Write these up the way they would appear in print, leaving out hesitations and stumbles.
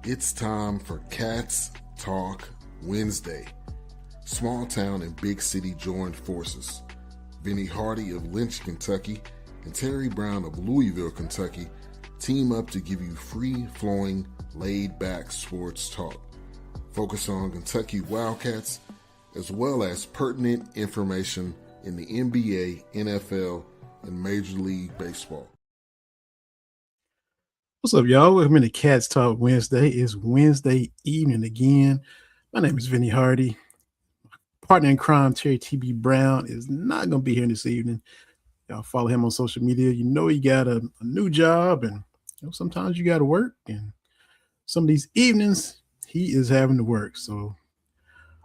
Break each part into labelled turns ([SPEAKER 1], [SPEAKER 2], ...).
[SPEAKER 1] It's time for Cats Talk Wednesday. Small town and big city joined forces. Vinny Hardy of Lynch, Kentucky, and Terry Brown of Louisville, Kentucky, team up to give you free-flowing, laid-back sports talk. Focus on Kentucky Wildcats, as well as pertinent information in the NBA, NFL, and Major League Baseball.
[SPEAKER 2] What's up, y'all? Welcome to Cats Talk Wednesday. It's Wednesday evening again. My name is Vinny Hardy. My partner in crime, Terry T.B. Brown, is not going to be here this evening. Y'all follow him on social media. You know he got a new job, and sometimes you got to work. And some of these evenings, he is having to work. So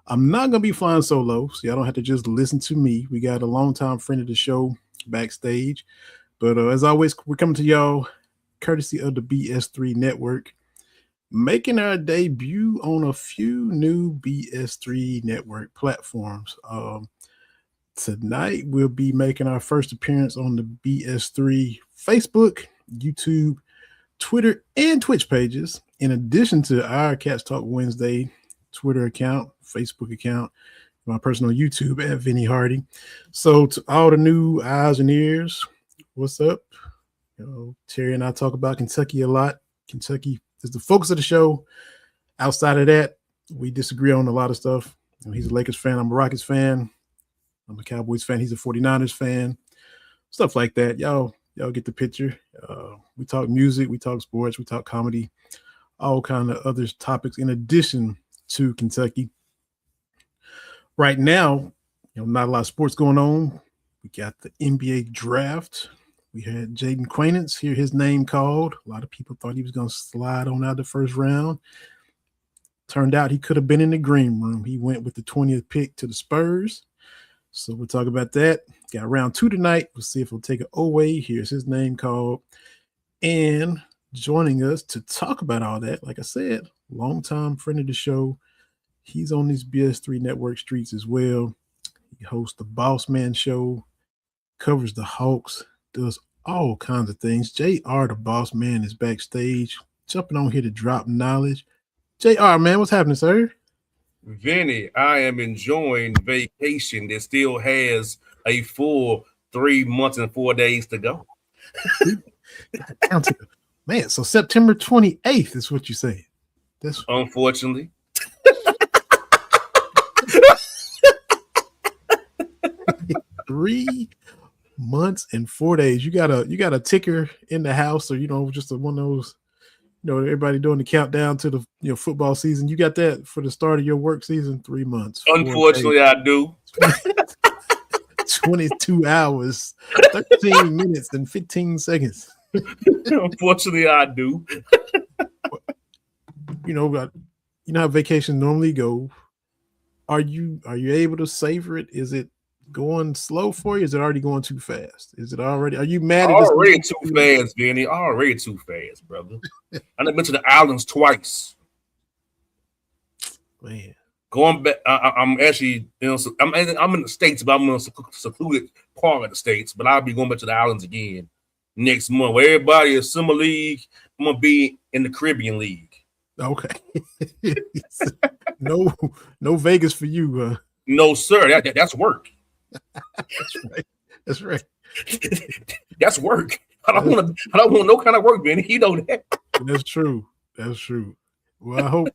[SPEAKER 2] I'm not going to be flying solo, so y'all don't have to just listen to me. We got a longtime friend of the show backstage. But as always, we're coming to y'all courtesy of the BS3 Network, making our debut on a few new BS3 Network platforms. Tonight, we'll be making our first appearance on the BS3 Facebook, YouTube, Twitter, and Twitch pages, in addition to our Cats Talk Wednesday Twitter account, Facebook account, my personal YouTube at Vinny Hardy. So to all the new eyes and ears, what's up? Terry and I talk about Kentucky a lot. Kentucky is the focus of the show. Outside of that, we disagree on a lot of stuff. He's a Lakers fan. I'm a Rockets fan. I'm a Cowboys fan. He's a 49ers fan. Stuff like that. Y'all get the picture. We talk music. We talk sports. We talk comedy. All kind of other topics in addition to Kentucky. Right now, not a lot of sports going on. We got the NBA draft. We had Jayden Quaintance hear his name called. A lot of people thought he was going to slide on out the first round. Turned out he could have been in the green room. He went with the 20th pick to the Spurs. So we'll talk about that. Got round 2 tonight. We'll see if we'll take it away. Here's his name called. And joining us to talk about all that, like I said, longtime friend of the show. He's on these BS3 Network streets as well. He hosts the Bossman show, covers the Hawks, does all kinds of things. JR, the boss man, is backstage, jumping on here to drop knowledge. JR, man, what's happening, sir?
[SPEAKER 3] Vinny, I am enjoying vacation that still has a full 3 months and 4 days to go.
[SPEAKER 2] Man, so September 28th is what you say. That's
[SPEAKER 3] unfortunately.
[SPEAKER 2] 3 months and 4 days. You got a ticker in the house, or just one of those, everybody doing the countdown to the football season. You got that for the start of your work season? 3 months.
[SPEAKER 3] Unfortunately, I do.
[SPEAKER 2] 22 hours, 13 minutes, and 15 seconds.
[SPEAKER 3] Unfortunately, I do.
[SPEAKER 2] How vacation normally go. Are you able to savor it? Is it going slow for you? Is it already going too fast? Are you mad at this?
[SPEAKER 3] Already too fast, Vinny. Already too fast, brother. I done been to the islands twice.
[SPEAKER 2] Man.
[SPEAKER 3] Going back, I'm actually, I'm in the States, but I'm in a secluded part of the States, but I'll be going back to the islands again next month. Where everybody is summer league, I'm going to be in the Caribbean League.
[SPEAKER 2] Okay. No Vegas for you.
[SPEAKER 3] No, sir. That's work.
[SPEAKER 2] That's right.
[SPEAKER 3] That's work. I don't want no kind of work, Benny. You know that.
[SPEAKER 2] That's true. Well, I hope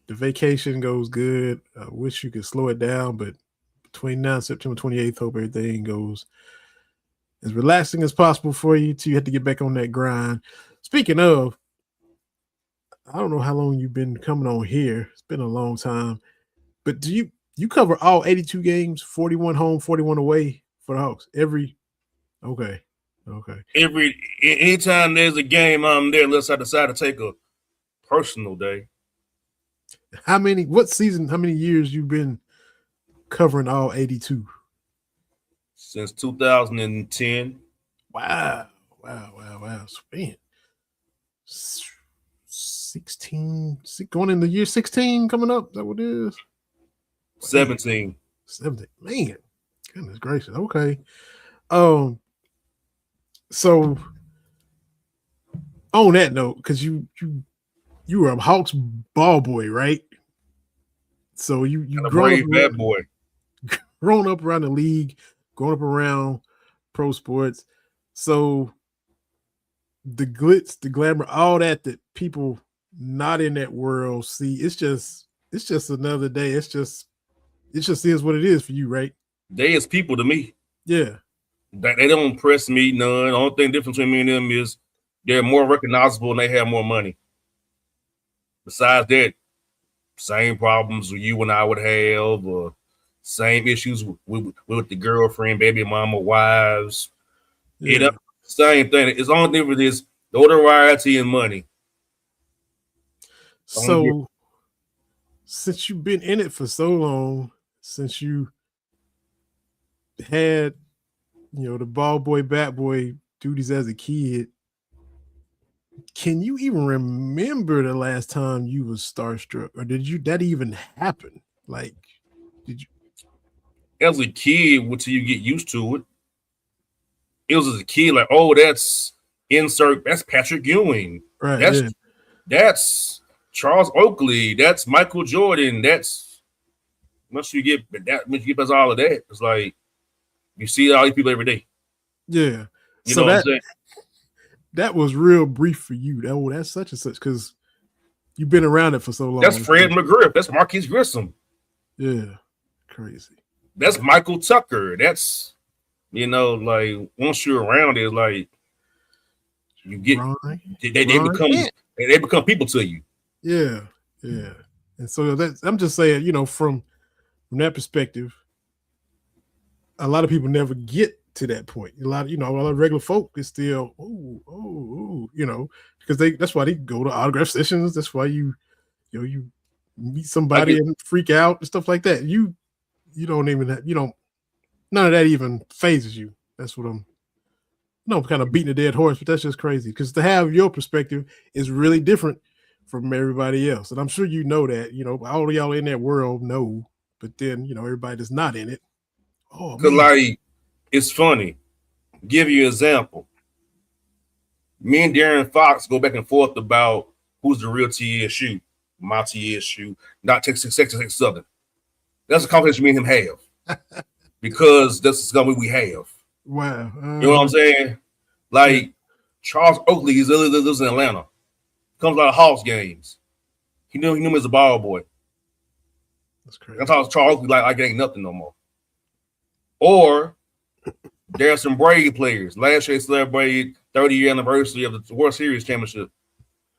[SPEAKER 2] the vacation goes good. I wish you could slow it down, but between now and September 28th, hope everything goes as relaxing as possible for you till you have to get back on that grind. Speaking of, I don't know how long you've been coming on here. It's been a long time, but do you cover all 82 games, 41 home, 41 away for the Hawks? Okay.
[SPEAKER 3] Anytime there's a game, I'm there unless I decide to take a personal day.
[SPEAKER 2] What season, how many years you've been covering all 82?
[SPEAKER 3] Since 2010.
[SPEAKER 2] Wow. Man. 16, going in the year 16 coming up. Is that what it is?
[SPEAKER 3] 17.
[SPEAKER 2] Man, goodness gracious. Okay. So on that note, because you you were a Hawks ball boy, right? So you
[SPEAKER 3] brave bad boy.
[SPEAKER 2] Grown up around the league, growing up around pro sports. So the glitz, the glamour, all that people not in that world see, it's just another day. It just is what it is for you, right?
[SPEAKER 3] They is people to me.
[SPEAKER 2] Yeah.
[SPEAKER 3] They don't impress me none. The only thing difference between me and them is they're more recognizable and they have more money. Besides that, same problems you and I would have, or same issues with the girlfriend, baby mama, wives.
[SPEAKER 2] Yeah.
[SPEAKER 3] Same thing. It's only difference is notoriety and money.
[SPEAKER 2] So since you've been in it for so long, since you had, the ball boy, bat boy duties as a kid, can you even remember the last time you was starstruck, or did that even happen? Like, did you?
[SPEAKER 3] As a kid, until you get used to it, it was as a kid like, oh, that's Patrick Ewing,
[SPEAKER 2] Right?
[SPEAKER 3] That's Charles Oakley, that's Michael Jordan. That's once you get past all of that, it's like you see all these people every day.
[SPEAKER 2] Yeah.
[SPEAKER 3] You know what I'm saying?
[SPEAKER 2] That was real brief for you. That's such and such because you've been around it for so long.
[SPEAKER 3] That's Fred McGriff. That's Marquise Grissom.
[SPEAKER 2] Yeah. Crazy.
[SPEAKER 3] That's Michael Tucker. That's, like once you're around it, like you get they become people to you.
[SPEAKER 2] Yeah. Yeah. And so I'm just saying, from that perspective, a lot of people never get to that point. A lot of regular folk is still, because that's why they go to autograph sessions. That's why you meet somebody and freak out and stuff like that. You don't even have, none of that even phases you. That's what I'm kind of beating a dead horse, but that's just crazy because to have your perspective is really different from everybody else. And I'm sure you know that, all of y'all in that world know, but then, everybody that's not in it. Oh,
[SPEAKER 3] because like, it's funny. Give you an example. Me and Darren Fox go back and forth about who's the real TSU, my TSU, not Texas Southern. That's a conversation me and him have because that's the company we have.
[SPEAKER 2] Wow.
[SPEAKER 3] You know what I'm saying? Like Charles Oakley lives in Atlanta. Comes out of Hawks games. He knew me as a ball boy.
[SPEAKER 2] That's crazy.
[SPEAKER 3] I talk to Charles Oakley like it ain't nothing no more. Or there are some Brady players. Last year they celebrated 30-year anniversary of the World Series championship.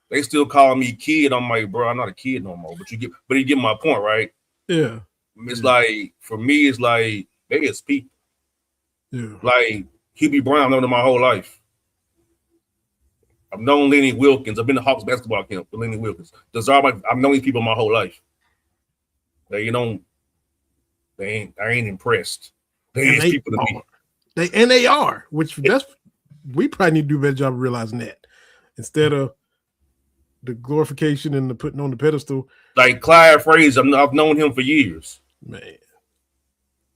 [SPEAKER 3] They still call me kid. I'm like, bro, I'm not a kid no more. But you get my point, right?
[SPEAKER 2] Yeah.
[SPEAKER 3] It's like for me, it's like they is people.
[SPEAKER 2] Yeah.
[SPEAKER 3] Like Hubie Brown, I've known him my whole life. I've known Lenny Wilkins. I've been to Hawks basketball camp with Lenny Wilkins. I've known these people my whole life. They ain't impressed. They is people to me.
[SPEAKER 2] They are, we probably need to do a better job of realizing that instead of the glorification and the putting on the pedestal.
[SPEAKER 3] Like Clyde Frazier, I've known him for years.
[SPEAKER 2] Man.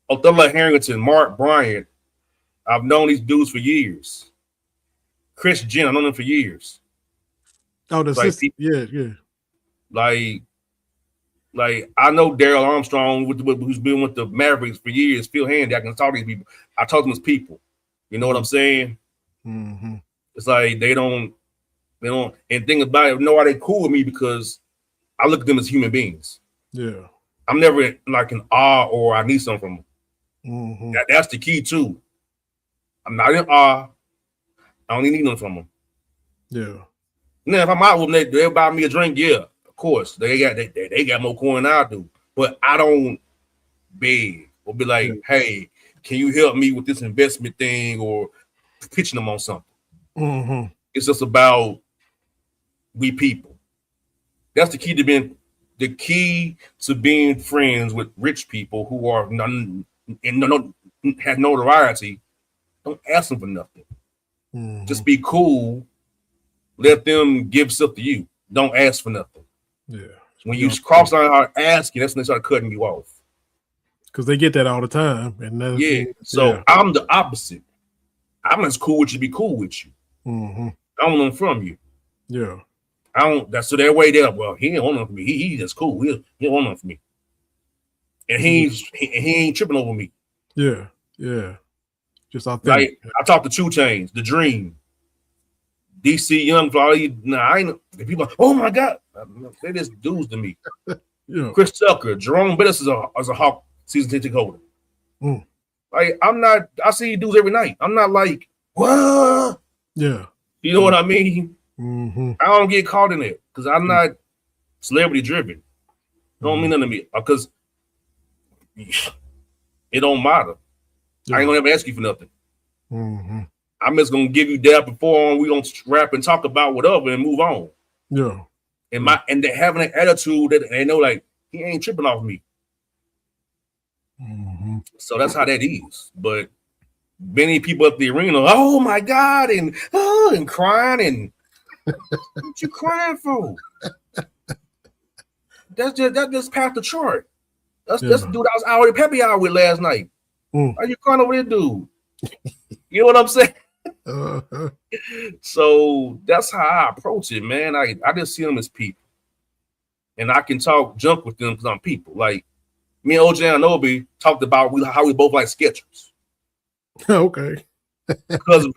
[SPEAKER 3] Othello Harrington, Mark Bryant, I've known these dudes for years. Chris Jenner, I've known him for years.
[SPEAKER 2] Oh, that's
[SPEAKER 3] like,
[SPEAKER 2] yeah.
[SPEAKER 3] Like I know Daryl Armstrong, who's been with the Mavericks for years. Phil Handy, I can talk to these people. I talk to them as people. You know what I'm saying?
[SPEAKER 2] Mm-hmm.
[SPEAKER 3] It's like they don't. And think about it, know why they cool with me because I look at them as human beings.
[SPEAKER 2] Yeah,
[SPEAKER 3] I'm never like an awe or I need something from them.
[SPEAKER 2] Mm-hmm.
[SPEAKER 3] That's the key too. I'm not in awe. I don't need nothing from them.
[SPEAKER 2] Yeah.
[SPEAKER 3] Now if I'm out with them, they buy me a drink. Yeah, of course they got more coin than I do. But I don't beg or be like, hey, can you help me with this investment thing or pitching them on something?
[SPEAKER 2] Mm-hmm.
[SPEAKER 3] It's just about we people. That's the key to being friends with rich people who are have notoriety. Don't ask them for nothing.
[SPEAKER 2] Mm-hmm.
[SPEAKER 3] Just be cool. Let them give stuff to you. Don't ask for nothing.
[SPEAKER 2] Yeah.
[SPEAKER 3] When you cross out asking, that's when they start cutting you off.
[SPEAKER 2] Because they get that all the time. And
[SPEAKER 3] so I'm the opposite. I'm as cool with you, be cool with you.
[SPEAKER 2] Mm-hmm.
[SPEAKER 3] I want them from you.
[SPEAKER 2] Yeah.
[SPEAKER 3] I don't. That's so that way there. Well, he ain't want nothing for me. He just cool. He don't want nothing for me, and he ain't tripping over me.
[SPEAKER 2] Yeah, yeah. Just authentic.
[SPEAKER 3] Like I talked to 2 Chainz, The Dream, DC Young Fly. Nah, I ain't. People, like, oh my god, they just dudes to me.
[SPEAKER 2] Yeah.
[SPEAKER 3] Chris Tucker, Jerome Bettis is a Hawk season ticket holder.
[SPEAKER 2] Mm.
[SPEAKER 3] Like I'm not. I see dudes every night. I'm not like what.
[SPEAKER 2] Yeah.
[SPEAKER 3] You know what I mean?
[SPEAKER 2] Mm-hmm.
[SPEAKER 3] I don't get caught in it because I'm not celebrity driven. It don't mean nothing to me because it don't matter.
[SPEAKER 2] Yeah.
[SPEAKER 3] I ain't gonna ever ask you for nothing.
[SPEAKER 2] Mm-hmm. I'm
[SPEAKER 3] just gonna give you that before we gonna rap and talk about whatever and move on.
[SPEAKER 2] Yeah.
[SPEAKER 3] And they having an attitude that they know like he ain't tripping off me.
[SPEAKER 2] Mm-hmm.
[SPEAKER 3] So that's how that is. But many people at the arena, oh my God, and crying and what you crying for? That just passed the chart. That's the dude I was out at Peppy Hour with last night. Are you crying over this dude? You know what I'm saying? So that's how I approach it, man. I just see them as people. And I can talk junk with them because I'm people. Like me and OJ Anobi talked about how we both like Skechers.
[SPEAKER 2] Okay.
[SPEAKER 3] Because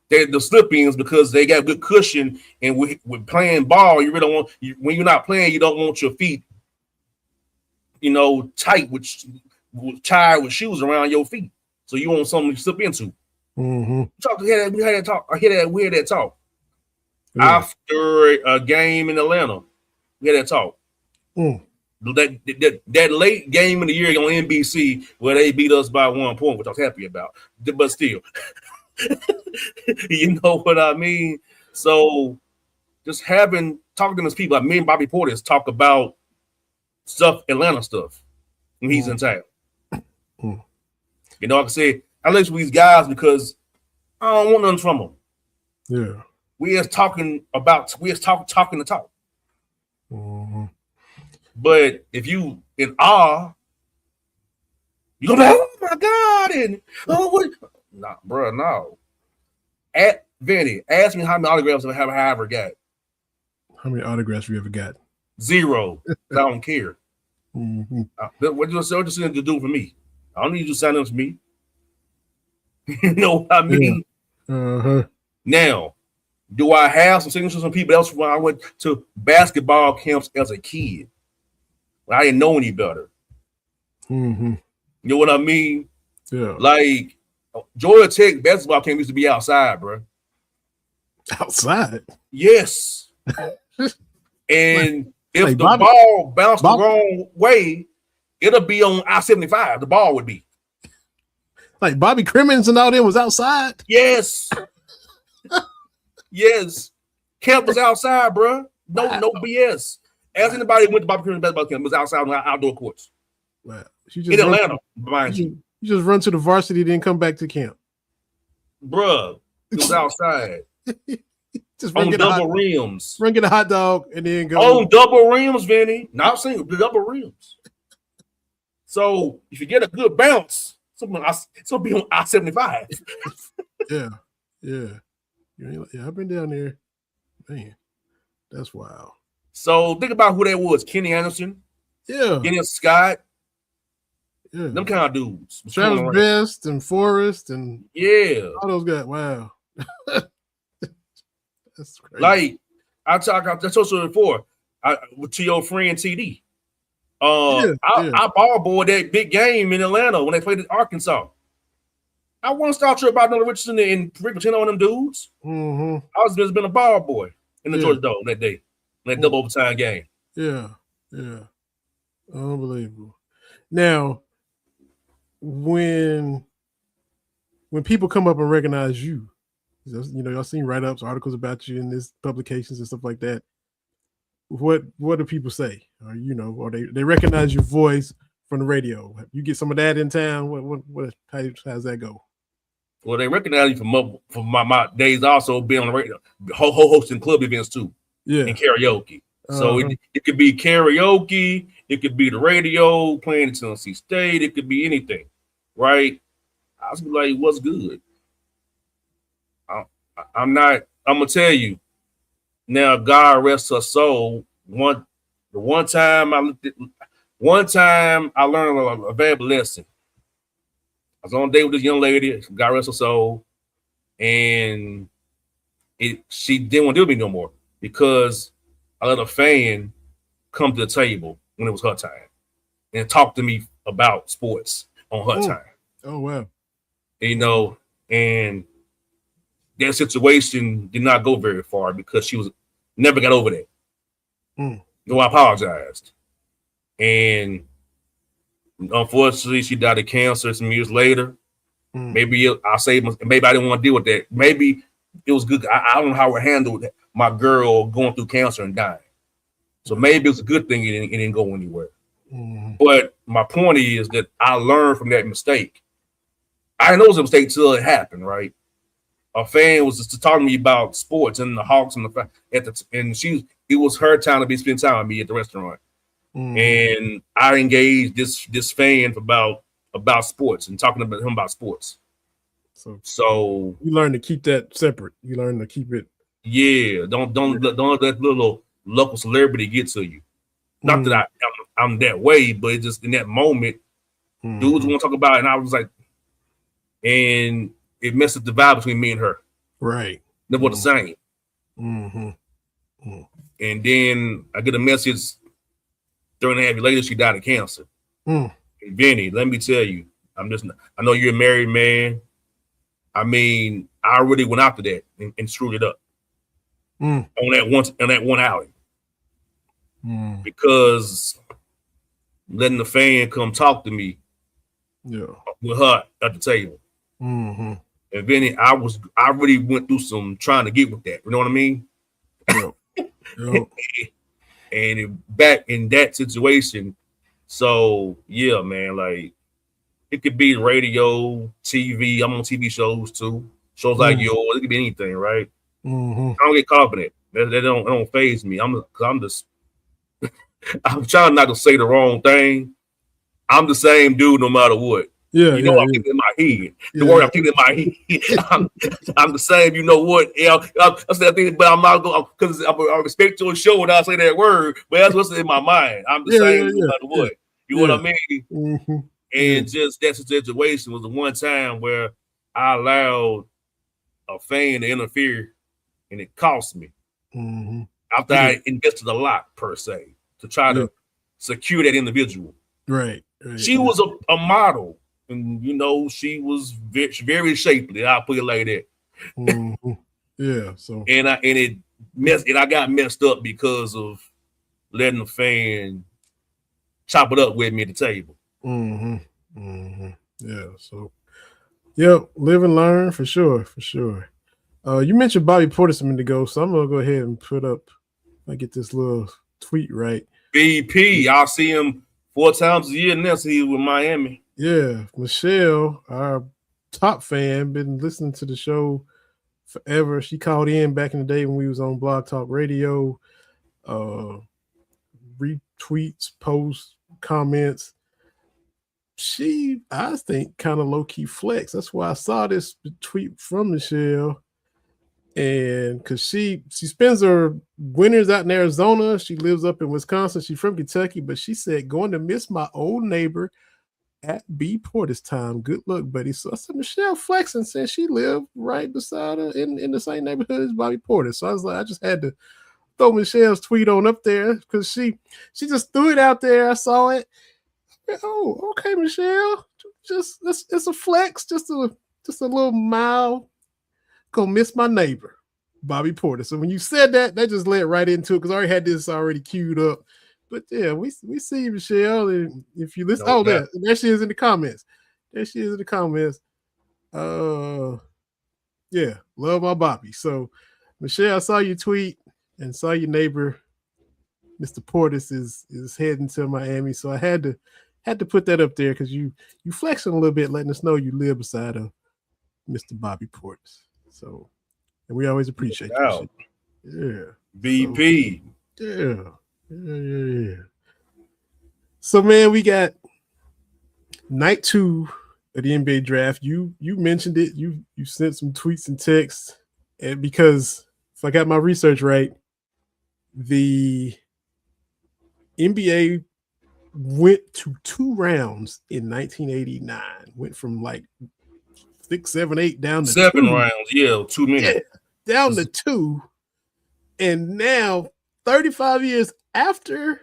[SPEAKER 3] they're the slip-ins because they got good cushion, and with playing ball, you really don't want when you're not playing, you don't want your feet, tight tied with shoes around your feet. So you want something to slip into.
[SPEAKER 2] Mm-hmm.
[SPEAKER 3] We had that talk. I hear that talk.
[SPEAKER 2] Yeah.
[SPEAKER 3] After a game in Atlanta. We had that talk. That late game in the year on NBC where they beat us by 1 point, which I was happy about. But still, you know what I mean? So just talking to those people, like me and Bobby Portis talk about Atlanta stuff when he's in town. Like I said, I listen to these guys because I don't want nothing from them.
[SPEAKER 2] Yeah.
[SPEAKER 3] We just talking the talk.
[SPEAKER 2] Mm-hmm.
[SPEAKER 3] But if you in awe, you gonna be like, oh my God, and what? Nah, bro, no. At Vanny, ask me how many autographs I ever got.
[SPEAKER 2] How many autographs you ever got?
[SPEAKER 3] 0. I don't care.
[SPEAKER 2] Mm-hmm.
[SPEAKER 3] What you going to do for me? I don't need you to sign up for me. You know what I mean?
[SPEAKER 2] Yeah. Uh-huh.
[SPEAKER 3] Now, do I have some signatures from people else when I went to basketball camps as a kid? When I didn't know any better.
[SPEAKER 2] Mm-hmm.
[SPEAKER 3] You know what I mean?
[SPEAKER 2] Yeah.
[SPEAKER 3] Like Georgia Tech basketball camp used to be outside, bro.
[SPEAKER 2] Outside?
[SPEAKER 3] Yes. And if the ball bounced the wrong way, it'll be on I-75. The ball would be.
[SPEAKER 2] Like Bobby Crimmins and all them was outside?
[SPEAKER 3] Yes. Yes. Camp was outside, bro. No BS. As anybody went to Bobby Crimmins basketball camp, it was outside on outdoor courts.
[SPEAKER 2] Wow.
[SPEAKER 3] In Atlanta, mind you.
[SPEAKER 2] You just run to the varsity, then come back to camp.
[SPEAKER 3] Bruh, it was outside.
[SPEAKER 2] Just
[SPEAKER 3] on double rims.
[SPEAKER 2] Run get a hot dog and then go.
[SPEAKER 3] On double rims, Vinny. Not single, the double rims. So if you get a good bounce, it'll be on I-75.
[SPEAKER 2] Yeah. I've been down there. Man, that's wild.
[SPEAKER 3] So think about who that was. Kenny Anderson.
[SPEAKER 2] Yeah.
[SPEAKER 3] Kenny Scott.
[SPEAKER 2] Yeah.
[SPEAKER 3] Them kind of dudes.
[SPEAKER 2] Travis Best and Forrest and all those guys. Wow. That's crazy.
[SPEAKER 3] Like I told you before, to your friend TD. I ball board that big game in Atlanta when they played at Arkansas. I won Star Trek about Nolan Richardson and Rick Pitino on them dudes.
[SPEAKER 2] Mm-hmm.
[SPEAKER 3] I was just been a ball boy in the Georgia Dome that day, that double overtime game.
[SPEAKER 2] Yeah. Unbelievable. Now, when people come up and recognize you, y'all seen write-ups, articles about you in this publications and stuff like that. What do people say? Or or they recognize your voice from the radio? You get some of that in town. How's that go?
[SPEAKER 3] Well, they recognize you from my days also being on the radio, hosting club events too, and karaoke. So it could be karaoke, it could be the radio, playing in Tennessee State, it could be anything, right? I was like, what's good? I'm gonna tell you, now God rest her soul. One time I learned a valuable lesson. I was on a date with this young lady, God rest her soul, and she didn't want to deal with me no more because I let a fan come to the table when it was her time and talk to me about sports on her time.
[SPEAKER 2] Oh wow.
[SPEAKER 3] And that situation did not go very far because she was never got over that. No, I apologized. And unfortunately, she died of cancer some years later. Maybe I saved. Maybe I didn't want to deal with that. Maybe it was good. I don't know how I handled my girl going through cancer and dying. So maybe it was a good thing it didn't go anywhere. But my point is that I learned from that mistake. I didn't know it was a mistake till it happened, right? A fan was just talking to me about sports and the Hawks and it was her time to spending time with me at the restaurant. And I engaged this fan about sports and talking about him about sports. So
[SPEAKER 2] you learn to keep that separate. You learn to keep it.
[SPEAKER 3] Yeah, don't let little local celebrity get to you. Not that I'm that way, but it's just in that moment, dudes want to talk about it, and I was like, and it messed up the vibe between me and her.
[SPEAKER 2] Right.
[SPEAKER 3] They were the same. And then I get a message 3.5 years later, she died of cancer. And Vinny, let me tell you, I know you're a married man. I mean, I really went after that and screwed it up on that one outing. Because letting the fan come talk to me with her at the table. And Vinny, I really went through some trying to get with that. You know what I mean? And back in that situation, so yeah, man, like it could be radio, TV. I'm on TV shows too, shows like yours. It could be anything, right? I don't get caught up in it. That don't faze me. I'm trying not to say the wrong thing. I'm the same dude no matter what. I'm keeping it in my head. The word I'm keeping in my head. I'm the same. You know what? Yeah, I said thing, but I'm not going because I respect your show when I say that word. But that's what's in my mind. I'm the same no matter what. You know what I mean? And just that situation was the one time where I allowed a fan to interfere, and it cost me. After I invested a lot per se to try to secure that individual. Right. She was a model. And she was very shapely. I'll put it like that.
[SPEAKER 2] So
[SPEAKER 3] I got messed up because of letting the fan chop it up with me at the table.
[SPEAKER 2] Live and learn for sure. You mentioned Bobby Portis a minute ago, so I'm gonna go ahead and put up. I get this little tweet right.
[SPEAKER 3] BP, I'll see him 4 times a year now. See with Miami.
[SPEAKER 2] Yeah, Michelle, our top fan, been listening to the show forever. She called in back in the day when we was on Blog Talk Radio. Retweets, posts, comments. She, I think, kind of low-key flex. That's why I saw this tweet from Michelle. And because she spends her winters out in Arizona. She lives up in Wisconsin. She's from Kentucky, but she said, going to miss my old neighbor at B Portis time. Good luck, buddy. So I said, Michelle flexing said she lived right beside her in the same neighborhood as Bobby Portis. So I was like, I just had to throw Michelle's tweet on up there because she just threw it out there. I saw it. Oh, okay, Michelle. Just it's a flex, just a little mild. Gonna miss my neighbor, Bobby Portis. So when you said that just led right into it because I already had this already queued up. But yeah, we see you, Michelle. And if you listen, there she is in the comments. Yeah, love my Bobby. So Michelle, I saw your tweet and saw your neighbor, Mr. Portis, is heading to Miami. So I had to put that up there because you flexing a little bit, letting us know you live beside of Mr. Bobby Portis. So, and we always appreciate you. Yeah.
[SPEAKER 3] BP.
[SPEAKER 2] So, yeah. So, man, we got night 2 of the NBA draft. You mentioned it. You sent some tweets and texts, and because if I got my research right, the NBA went to 2 rounds in 1989. Went from like 6, 7, 8 down to
[SPEAKER 3] 7
[SPEAKER 2] 2.
[SPEAKER 3] rounds. Yeah, too many.
[SPEAKER 2] Yeah, down to 2. And now, 35 years after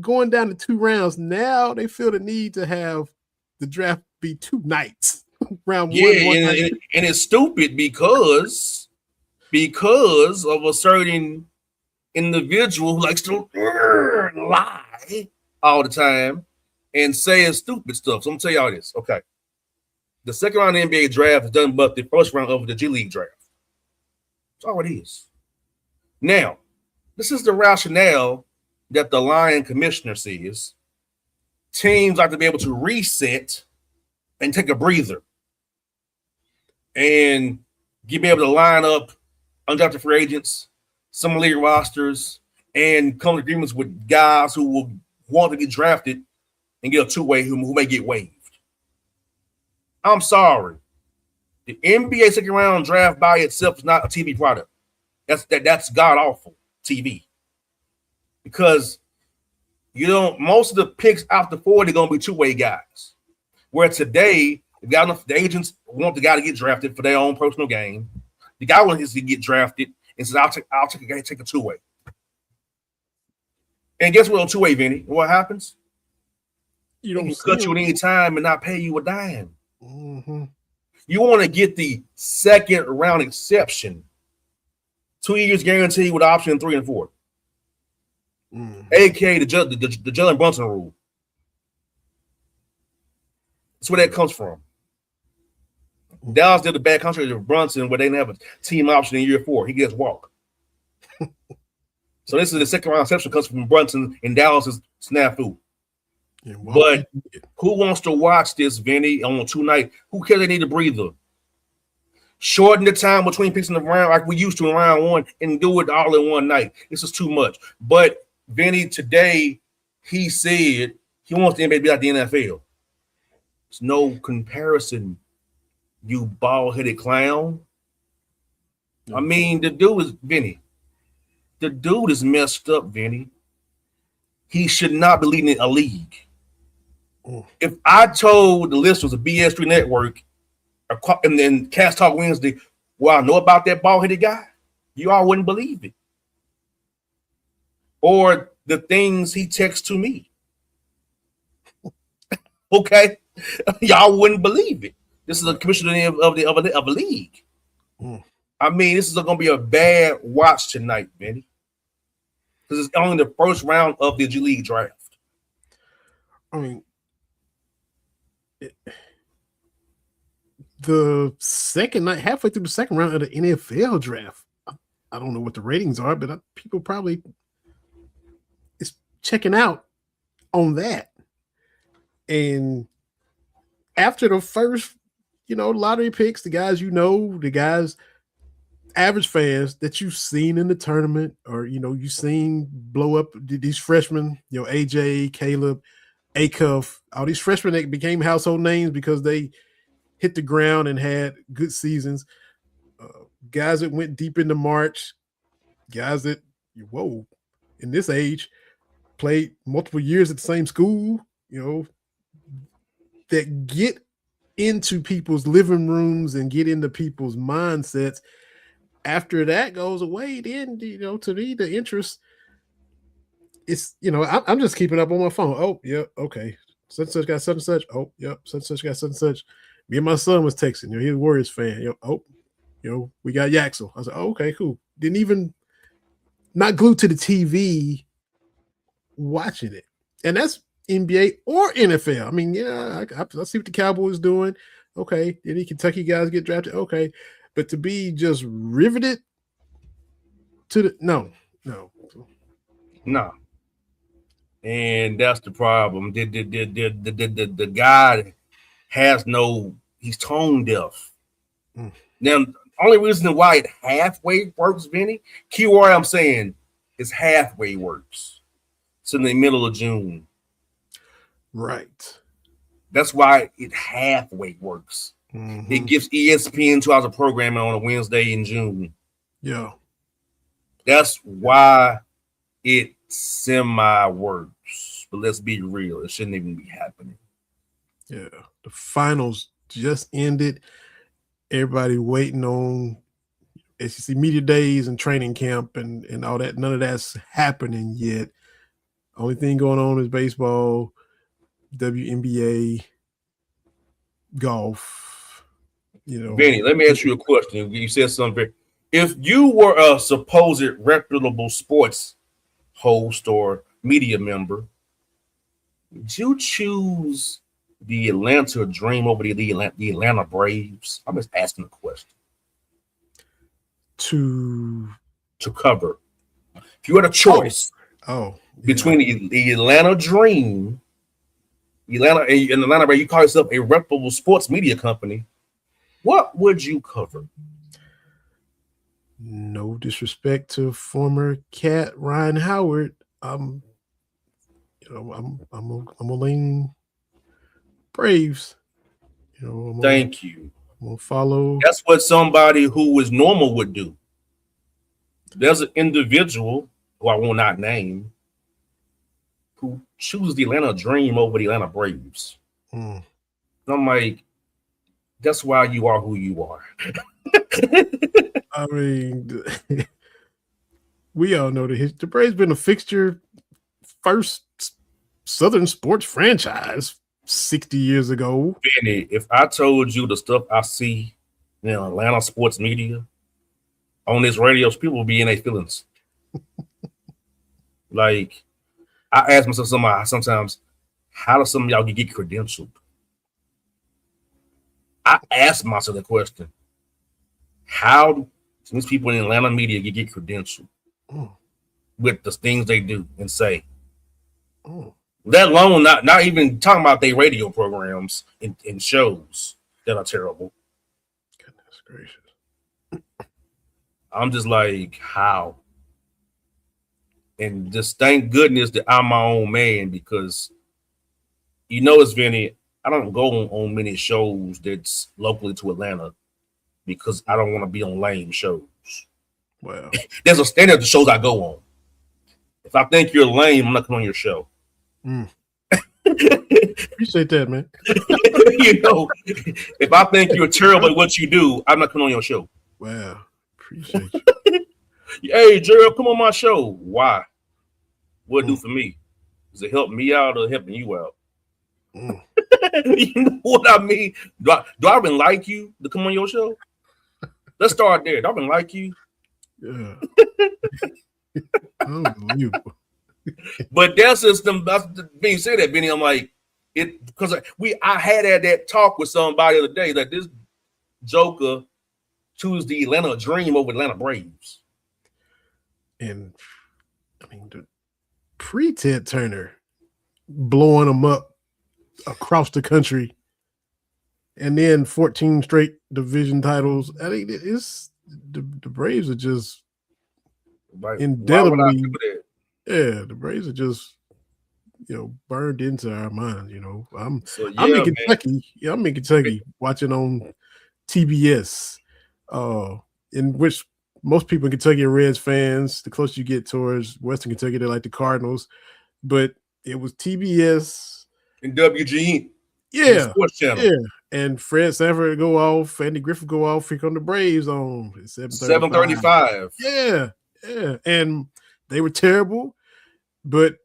[SPEAKER 2] going down to 2 rounds, now they feel the need to have the draft be 2 nights. Round one night.
[SPEAKER 3] And it's stupid because of a certain individual who likes to lie all the time and saying stupid stuff. So I'm gonna tell y'all this. Okay. The second round of the NBA draft is done but the first round of the G League draft. That's all it is. Now, this is the rationale that the Lion commissioner says. Teams like to be able to reset and take a breather and be able to line up undrafted free agents, some league rosters, and come to agreements with guys who will want to get drafted and get a two-way who may get waived. I'm sorry. The NBA second round draft by itself is not a TV product. That's god-awful TV. Because most of the picks after 40 are going to be two-way guys. Where today, the agents want the guy to get drafted for their own personal gain. The guy wants to get drafted and says, I'll take a two-way. And guess what on two-way, Vinny? What happens?
[SPEAKER 2] You don't
[SPEAKER 3] cut you at any time and not pay you a dime.
[SPEAKER 2] Mm-hmm.
[SPEAKER 3] You want to get the second round exception. 2 years guaranteed with option 3 and 4. AKA the Jalen Brunson rule. That's where that comes from. Dallas did a bad contract with Brunson where they didn't have a team option in year 4. He gets walk. So this is the second round exception comes from Brunson and Dallas's snafu.
[SPEAKER 2] Yeah,
[SPEAKER 3] but who wants to watch this, Vinny, on 2 nights? Who cares they need a breather? Shorten the time between picks in the round like we used to in round 1 and do it all in one night. This is too much. But Vinny, today, he said he wants the NBA to be like the NFL. There's no comparison, you bald-headed clown. I mean, the dude is, Vinny, the dude is messed up, Vinny. He should not be leading a league. If I told the listeners of BS3 Network and then Cast Talk Wednesday, well, I know about that bald-headed guy, you all wouldn't believe it. Or the things he texts to me. Okay? Y'all wouldn't believe it. This is a commissioner of a league. I mean, this is going to be a bad watch tonight, Benny. Because it's only the first round of the G League draft.
[SPEAKER 2] I mean, the second night, halfway through the second round of the NFL draft, I don't know what the ratings are, but people probably is checking out on that. And after the first, lottery picks, the guys the guys, average fans that you've seen in the tournament or, you've seen blow up these freshmen, AJ, Caleb, Acuff, all these freshmen that became household names because they hit the ground and had good seasons. Guys that went deep into March, guys that, in this age, played multiple years at the same school, that get into people's living rooms and get into people's mindsets. After that goes away, then, to me, the interest is, I'm just keeping up on my phone. Oh, yeah, okay. Such and such got such and such. Oh, yep, such and such got such and such. Me and my son was texting. He's a Warriors fan. We got Yaxel. I was like, oh, okay, cool. Didn't even not glued to the TV watching it. And that's NBA or NFL. I mean, I see what the Cowboys doing. Okay. Any Kentucky guys get drafted? Okay. But to be just riveted to the no.
[SPEAKER 3] And that's the problem. The guy has he's tone deaf. Now, only reason why it halfway works, Vinny, keyword I'm saying is halfway works. It's in the middle of June.
[SPEAKER 2] Right.
[SPEAKER 3] That's why it halfway works. Mm-hmm. It gives ESPN 2 hours of programming on a Wednesday in June.
[SPEAKER 2] Yeah.
[SPEAKER 3] That's why it semi works. But let's be real, it shouldn't even be happening.
[SPEAKER 2] Yeah, the finals just ended. Everybody waiting on SEC media days and training camp and all that. None of that's happening yet. Only thing going on is baseball, WNBA, golf.
[SPEAKER 3] Vinny, let me ask you a question. You said something. If you were a supposed reputable sports host or media member, would you choose the Atlanta Dream over the Atlanta Braves? I'm just asking a question.
[SPEAKER 2] To
[SPEAKER 3] cover. If you had a choice between the Atlanta Dream, Atlanta and Atlanta Braves, you call yourself a reputable sports media company, what would you cover?
[SPEAKER 2] No disrespect to former Cat Ryan Howard. I'm a lean Braves.
[SPEAKER 3] Thank you.
[SPEAKER 2] I'm gonna follow.
[SPEAKER 3] That's what somebody who is normal would do. There's an individual who I will not name who chooses the Atlanta Dream over the Atlanta Braves.
[SPEAKER 2] Mm.
[SPEAKER 3] I'm like, that's why you are who you are.
[SPEAKER 2] I mean, we all know the Braves been a fixture, first Southern sports franchise 60 years ago.
[SPEAKER 3] Benny, if I told you the stuff I see in Atlanta sports media on this radio, people will be in their feelings. Like, I ask myself sometimes, how do some of y'all get credentialed? I ask myself the question, how do these people in Atlanta media get credentialed with the things they do and say? Let alone not even talking about their radio programs and shows that are terrible.
[SPEAKER 2] Goodness gracious.
[SPEAKER 3] I'm just like, how? And just thank goodness that I'm my own man, because it's Vinny, I don't go on many shows that's locally to Atlanta because I don't want to be on lame shows.
[SPEAKER 2] Well,
[SPEAKER 3] there's a standard of the shows I go on. If I think you're lame, I'm not coming on your show.
[SPEAKER 2] Appreciate that, man.
[SPEAKER 3] If I think you're terrible at what you do, I'm not coming on your show.
[SPEAKER 2] Wow, appreciate you.
[SPEAKER 3] Hey, Gerald, come on my show. Why? What it do for me? Does it help me out or helping you out? You know what I mean? Do I even like you to come on your show? Let's start there. Do I even like you?
[SPEAKER 2] Yeah. Unbelievable.
[SPEAKER 3] But that's just being said that, Benny. I'm like, it because I had that talk with somebody the other day that this Joker choose the Atlanta Dream over Atlanta Braves.
[SPEAKER 2] And I mean, the pre-Ted Turner blowing them up across the country, and then 14 straight division titles. I think it's the Braves are just indelibly. Yeah, the Braves are just burned into our minds. I'm in Kentucky. Man. Yeah, I'm in Kentucky watching on TBS, in which most people in Kentucky are Reds fans. The closer you get towards Western Kentucky, they're like the Cardinals. But it was TBS
[SPEAKER 3] and WGN.
[SPEAKER 2] Yeah,
[SPEAKER 3] Sports Channel.
[SPEAKER 2] Yeah, and Fred Sanford go off, Andy Griffith go off. Here come the Braves on
[SPEAKER 3] 7:35.
[SPEAKER 2] Yeah, and they were terrible. But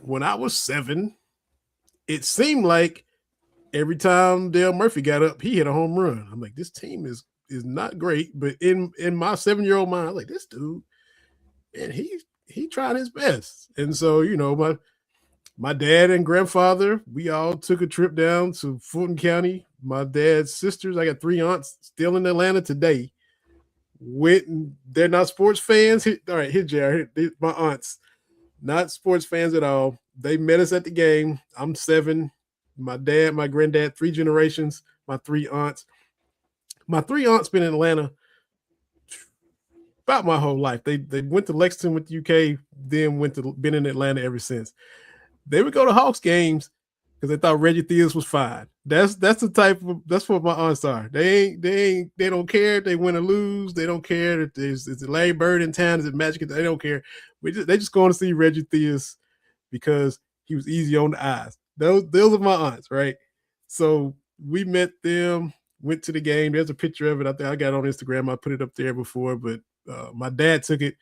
[SPEAKER 2] when I was 7, it seemed like every time Dale Murphy got up, he hit a home run. I'm like, this team is not great. But in my 7-year-old mind, I'm like, this dude, and he tried his best. And so, my dad and grandfather, we all took a trip down to Fulton County. My dad's sisters, I got 3 aunts still in Atlanta today. They're not sports fans. All right, here, Jared. My aunts, not sports fans at all. They met us at the game. I'm 7. My dad, my granddad, 3 generations. My 3 aunts. My 3 aunts been in Atlanta about my whole life. They went to Lexington with the UK, then been in Atlanta ever since. They would go to Hawks games because they thought Reggie Theus was fine. That's the type of that's what my aunts are. They don't care if they win or lose. They don't care if is it Larry Bird in town, is it Magic? They don't care. They just going to see Reggie Theus because he was easy on the eyes. Those are my aunts, right? So we met them, went to the game. There's a picture of it. I think I got it on Instagram. I put it up there before, but my dad took it.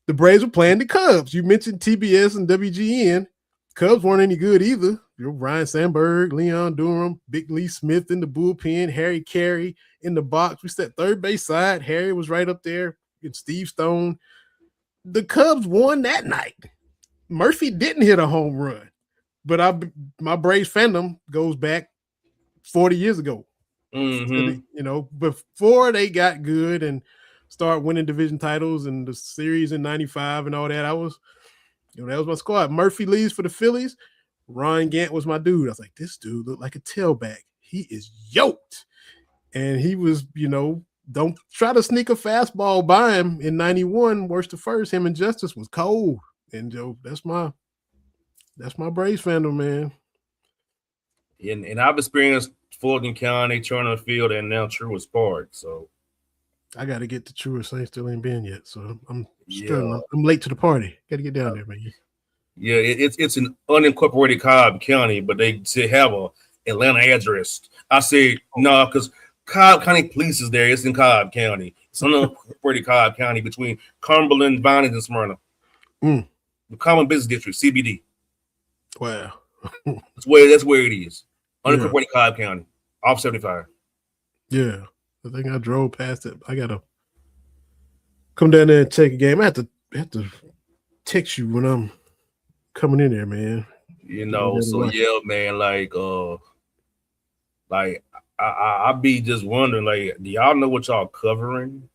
[SPEAKER 2] The Braves were playing the Cubs. You mentioned TBS and WGN. Cubs weren't any good either. Ryan Sandberg, Leon Durham, Big Lee Smith in the bullpen, Harry Carey in the box. We sat third base side. Harry was right up there, and Steve Stone. The Cubs won that night. Murphy didn't hit a home run, but my Braves fandom goes back 40 years ago.
[SPEAKER 3] Mm-hmm.
[SPEAKER 2] Before they got good and start winning division titles and the series in 95 and all that, that was my squad. Murphy leaves for the Phillies. Ron Gant was my dude. I was like, this dude looked like a tailback. He is yoked. And he was, don't try to sneak a fastball by him in 91. Worst to first, him and Justice was cold. And Joe, that's my Braves fandom, man.
[SPEAKER 3] And I've experienced Fulton County, Turner Field, and now Truist Park. So
[SPEAKER 2] I got to get to Truist. I still ain't been yet. So I'm late to the party. Got to get down there, man.
[SPEAKER 3] Yeah, it's an unincorporated Cobb County, but they have a Atlanta address. I said no, because Cobb County Police is there. It's in Cobb County. It's unincorporated Cobb County between Cumberland, Vinings, and Smyrna. The Common Business District, CBD.
[SPEAKER 2] Wow.
[SPEAKER 3] That's where it is. Unincorporated Cobb County, off 75.
[SPEAKER 2] Yeah. I think I drove past it. I gotta come down there and check a game. I have to text you when I'm coming in there, man.
[SPEAKER 3] So yeah, man. I be just wondering, like, do y'all know what y'all covering?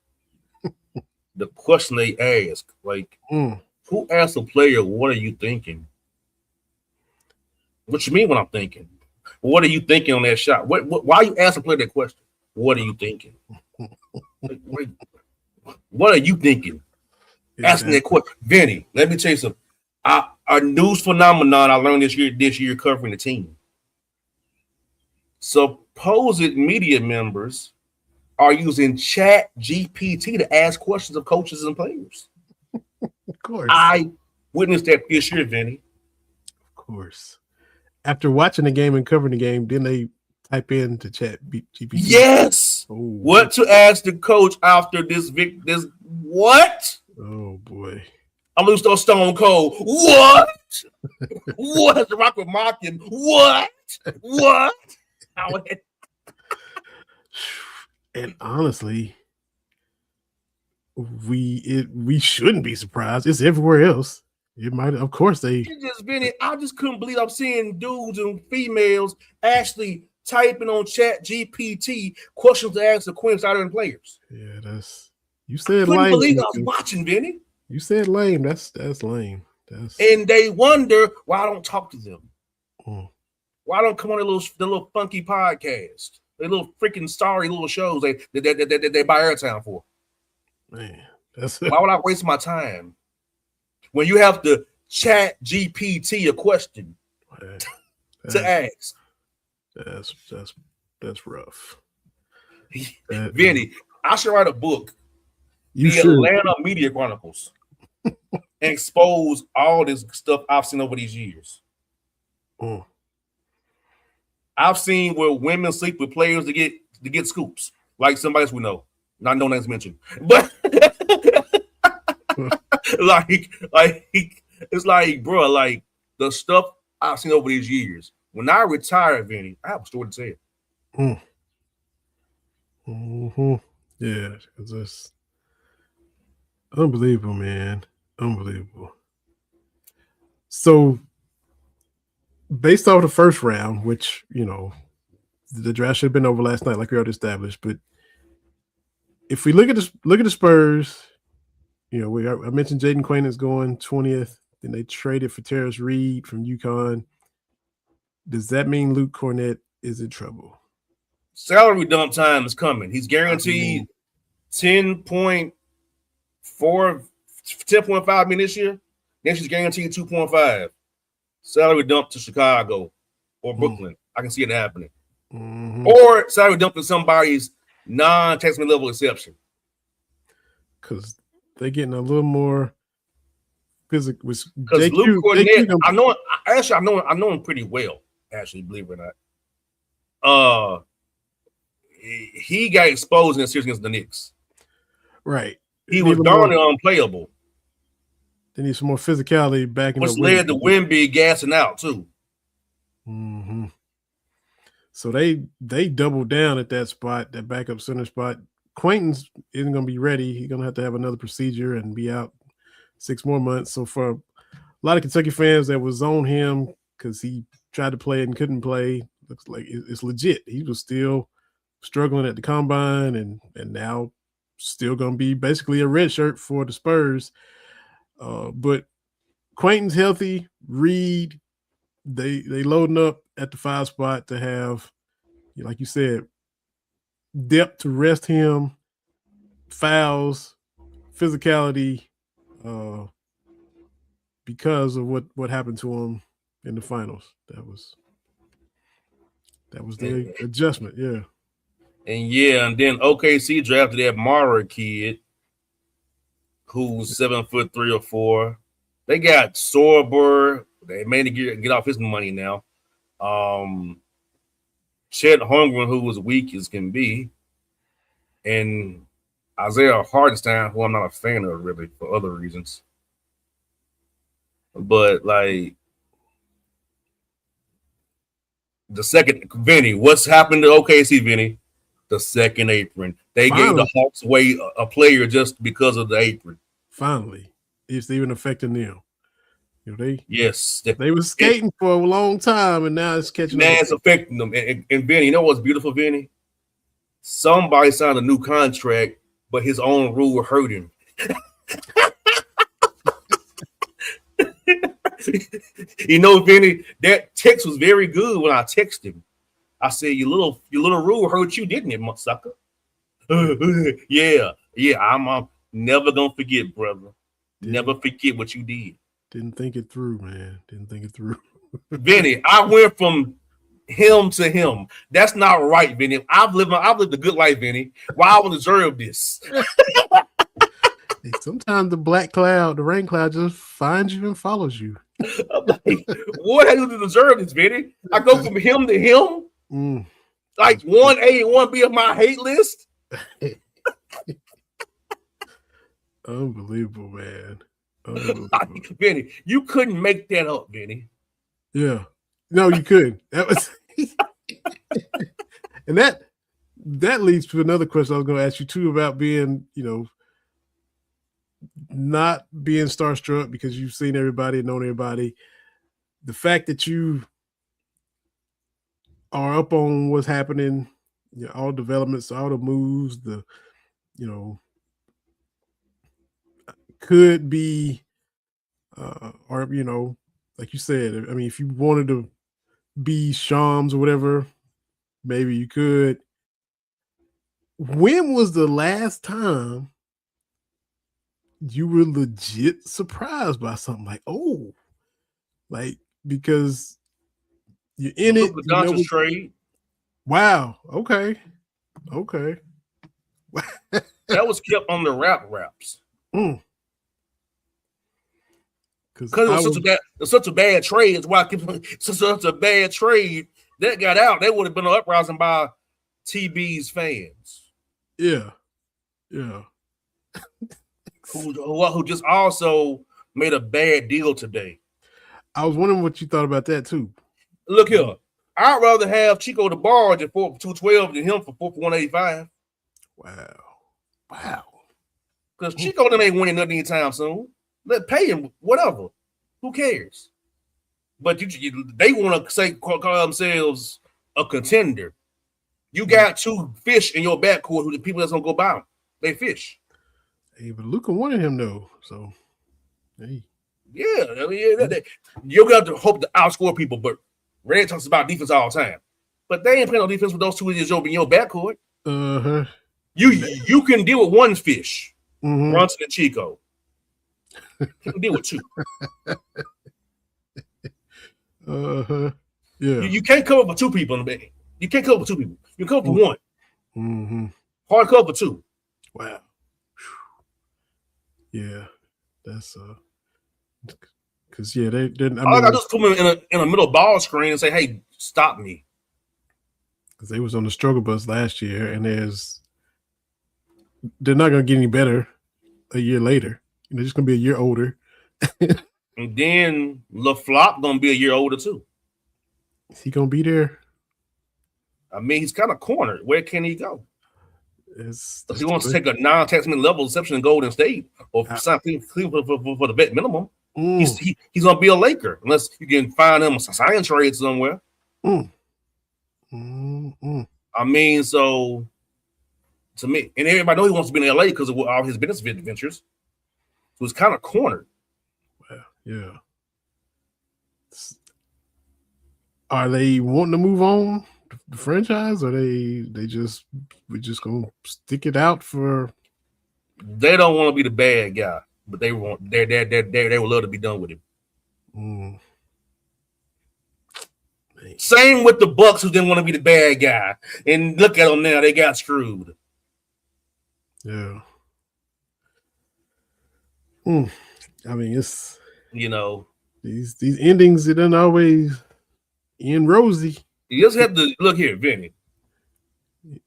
[SPEAKER 3] The question they ask, like, who asked a player, "What are you thinking?" What you mean? What I'm thinking? What are you thinking on that shot? Why you ask a player that question? What are you thinking? What are you thinking? Exactly. Asking that question, Vinny. Let me tell you something. A news phenomenon I learned this year covering the team. Supposed media members are using Chat GPT to ask questions of coaches and players.
[SPEAKER 2] Of course.
[SPEAKER 3] I witnessed that this year, Vinny.
[SPEAKER 2] Of course. After watching the game and covering the game, didn't they type in to Chat GPT?
[SPEAKER 3] Yes.
[SPEAKER 2] Oh.
[SPEAKER 3] What to ask the coach after this what?
[SPEAKER 2] Oh boy.
[SPEAKER 3] I'm losing on Stone Cold. What? What? The Rock would mock him. What?
[SPEAKER 2] And honestly, we shouldn't be surprised. It's everywhere else. It might, of course, they
[SPEAKER 3] I just couldn't believe I'm seeing dudes and females actually typing on Chat GPT questions to ask the Quinn starting players.
[SPEAKER 2] Yeah, you said
[SPEAKER 3] lame. I couldn't believe
[SPEAKER 2] I
[SPEAKER 3] was watching, Vinny.
[SPEAKER 2] You said lame. That's lame.
[SPEAKER 3] And they wonder why I don't talk to them. Why I don't come on the little funky podcast, the little freaking sorry little shows they buy airtime for.
[SPEAKER 2] Man,
[SPEAKER 3] why would I waste my time when you have to Chat GPT a question to ask?
[SPEAKER 2] That's rough.
[SPEAKER 3] Vinny, I should write a book.
[SPEAKER 2] The
[SPEAKER 3] Atlanta Media Chronicles. And expose all this stuff I've seen over these years. I've seen where women sleep with players to get scoops, like somebody else we know, not no names mentioned, but like it's like, bro, like the stuff I've seen over these years. When I retire, Vinny, I have a story to tell.
[SPEAKER 2] Yeah, it's unbelievable, man. Unbelievable. So, based off the first round, which, the draft should have been over last night, like we already established. But if we look at the Spurs, I mentioned Jayden Quaintance going 20th. Then they traded for Terrence Reed from UConn. Does that mean Luke Cornett is in trouble?
[SPEAKER 3] Salary dump time is coming. He's guaranteed 10.5 million this year. Next year's guaranteed 2.5. Salary dump to Chicago or Brooklyn. I can see it happening. or salary dumping somebody's non-taxable level exception.
[SPEAKER 2] Because they're getting a little more physical.
[SPEAKER 3] Because Luke Cornett, I know him pretty well. Actually, believe it or not, he got exposed in the series against the Knicks.
[SPEAKER 2] Right,
[SPEAKER 3] he was darn unplayable.
[SPEAKER 2] They need some more physicality back in
[SPEAKER 3] which led to Wemby gassing out too.
[SPEAKER 2] Mm-hmm. So they doubled down at that spot, that backup center spot. Quaintance isn't going to be ready. He's going to have another procedure and be out 6 more months. So for a lot of Kentucky fans that was on him because he tried to play and couldn't play, looks like it's legit. He was still struggling at the combine and now still going to be basically a red shirt for the Spurs. But Quaintance healthy, Reed, they loading up at the 5 spot to have, like you said, depth to rest him, fouls, physicality, because of what happened to him in the finals. That was the adjustment, yeah.
[SPEAKER 3] And then OKC drafted that Mara kid who's 7'3" or 4. They got Sorber. They made to get off his money now. Chet Holmgren, who was weak as can be, and Isaiah Hartenstein, who I'm not a fan of really for other reasons. But like the second, Vinny, what's happened to OKC, Vinny? The second apron. They gave the Hawks away a player just because of the apron.
[SPEAKER 2] Finally, it's even affecting them. You know,
[SPEAKER 3] they
[SPEAKER 2] were skating for a long time, and now it's catching up.
[SPEAKER 3] Now it's affecting them. And Vinny, you know what's beautiful, Vinny? Somebody signed a new contract, but his own rule hurt him. You know, Vinny, that text was very good when I texted him. I said, your little rule hurt you, didn't it, sucker? Yeah. I'm never gonna forget, brother. Never forget what you did.
[SPEAKER 2] Didn't think it through, man. Didn't think it through.
[SPEAKER 3] Vinny, I went from him to him. That's not right, Vinny. I've lived a good life, Vinny. Why I would deserve this?
[SPEAKER 2] Sometimes the rain cloud just finds you and follows you.
[SPEAKER 3] What have you to deserve this, Vinny? I go from him to him. Like 1A and 1B of my hate list.
[SPEAKER 2] Unbelievable, man.
[SPEAKER 3] Vinny, you couldn't make that up, Vinny.
[SPEAKER 2] Yeah. No, you couldn't. That was and that leads to another question I was going to ask you too about being, not being starstruck because you've seen everybody and known everybody. The fact that you are up on what's happening, all developments, all the moves, could be, or like you said, I mean, if you wanted to be Shams or whatever, maybe you could. When was the last time you were legit surprised by something because you're in it?
[SPEAKER 3] The trade.
[SPEAKER 2] Wow. Okay.
[SPEAKER 3] That was kept on the wraps. Because it was such a bad trade. It's why such a bad trade that got out. There would have been an uprising by TB's fans.
[SPEAKER 2] Yeah.
[SPEAKER 3] Who just also made a bad deal today.
[SPEAKER 2] I was wondering what you thought about that too.
[SPEAKER 3] Look here, I'd rather have Chico the Barge at 212 than him for 185.
[SPEAKER 2] Wow.
[SPEAKER 3] Because Chico them ain't winning nothing anytime soon. Let pay him whatever. Who cares? But they want to call themselves a contender. You got 2 fish in your backcourt who the people that's gonna go buy them. They fish.
[SPEAKER 2] Hey, but Luka wanted him though, so hey.
[SPEAKER 3] Yeah, you're gonna have to hope to outscore people. But Red talks about defense all the time. But they ain't playing no defense with those 2 idiots in your backcourt. You can deal with 1 fish, Brunson and Chico. You can deal with 2.
[SPEAKER 2] Yeah.
[SPEAKER 3] You can't come up with 2 people in the bed. You can't cover for two people. You cover for one.
[SPEAKER 2] Mm-hmm.
[SPEAKER 3] Hard cover for two.
[SPEAKER 2] Wow. Yeah, that's because they didn't.
[SPEAKER 3] All I gotta do is put them in a middle ball screen and say, "Hey, stop me."
[SPEAKER 2] Because they was on the struggle bus last year, and they're not gonna get any better a year later. They're just gonna be a year older.
[SPEAKER 3] And then LaFlop gonna be a year older too.
[SPEAKER 2] Is he gonna be there?
[SPEAKER 3] I mean, he's kind of cornered. Where can he go?
[SPEAKER 2] If
[SPEAKER 3] he wants to take a non-taxable level exception in Golden State or something for the vet minimum, he's gonna be a Laker unless you can find him a sign trade somewhere. I mean, so to me, and everybody knows he wants to be in LA because of all his business ventures. So it's kind of cornered.
[SPEAKER 2] Well, yeah. Are they wanting to move on the franchise, or we just gonna stick it out for?
[SPEAKER 3] They don't want to be the bad guy, but they would love to be done with him. Same with the Bucks, who didn't want to be the bad guy, and look at them now; they got screwed.
[SPEAKER 2] Yeah. I mean, it's these endings. It doesn't always end rosy.
[SPEAKER 3] You just have to look here, Vinny.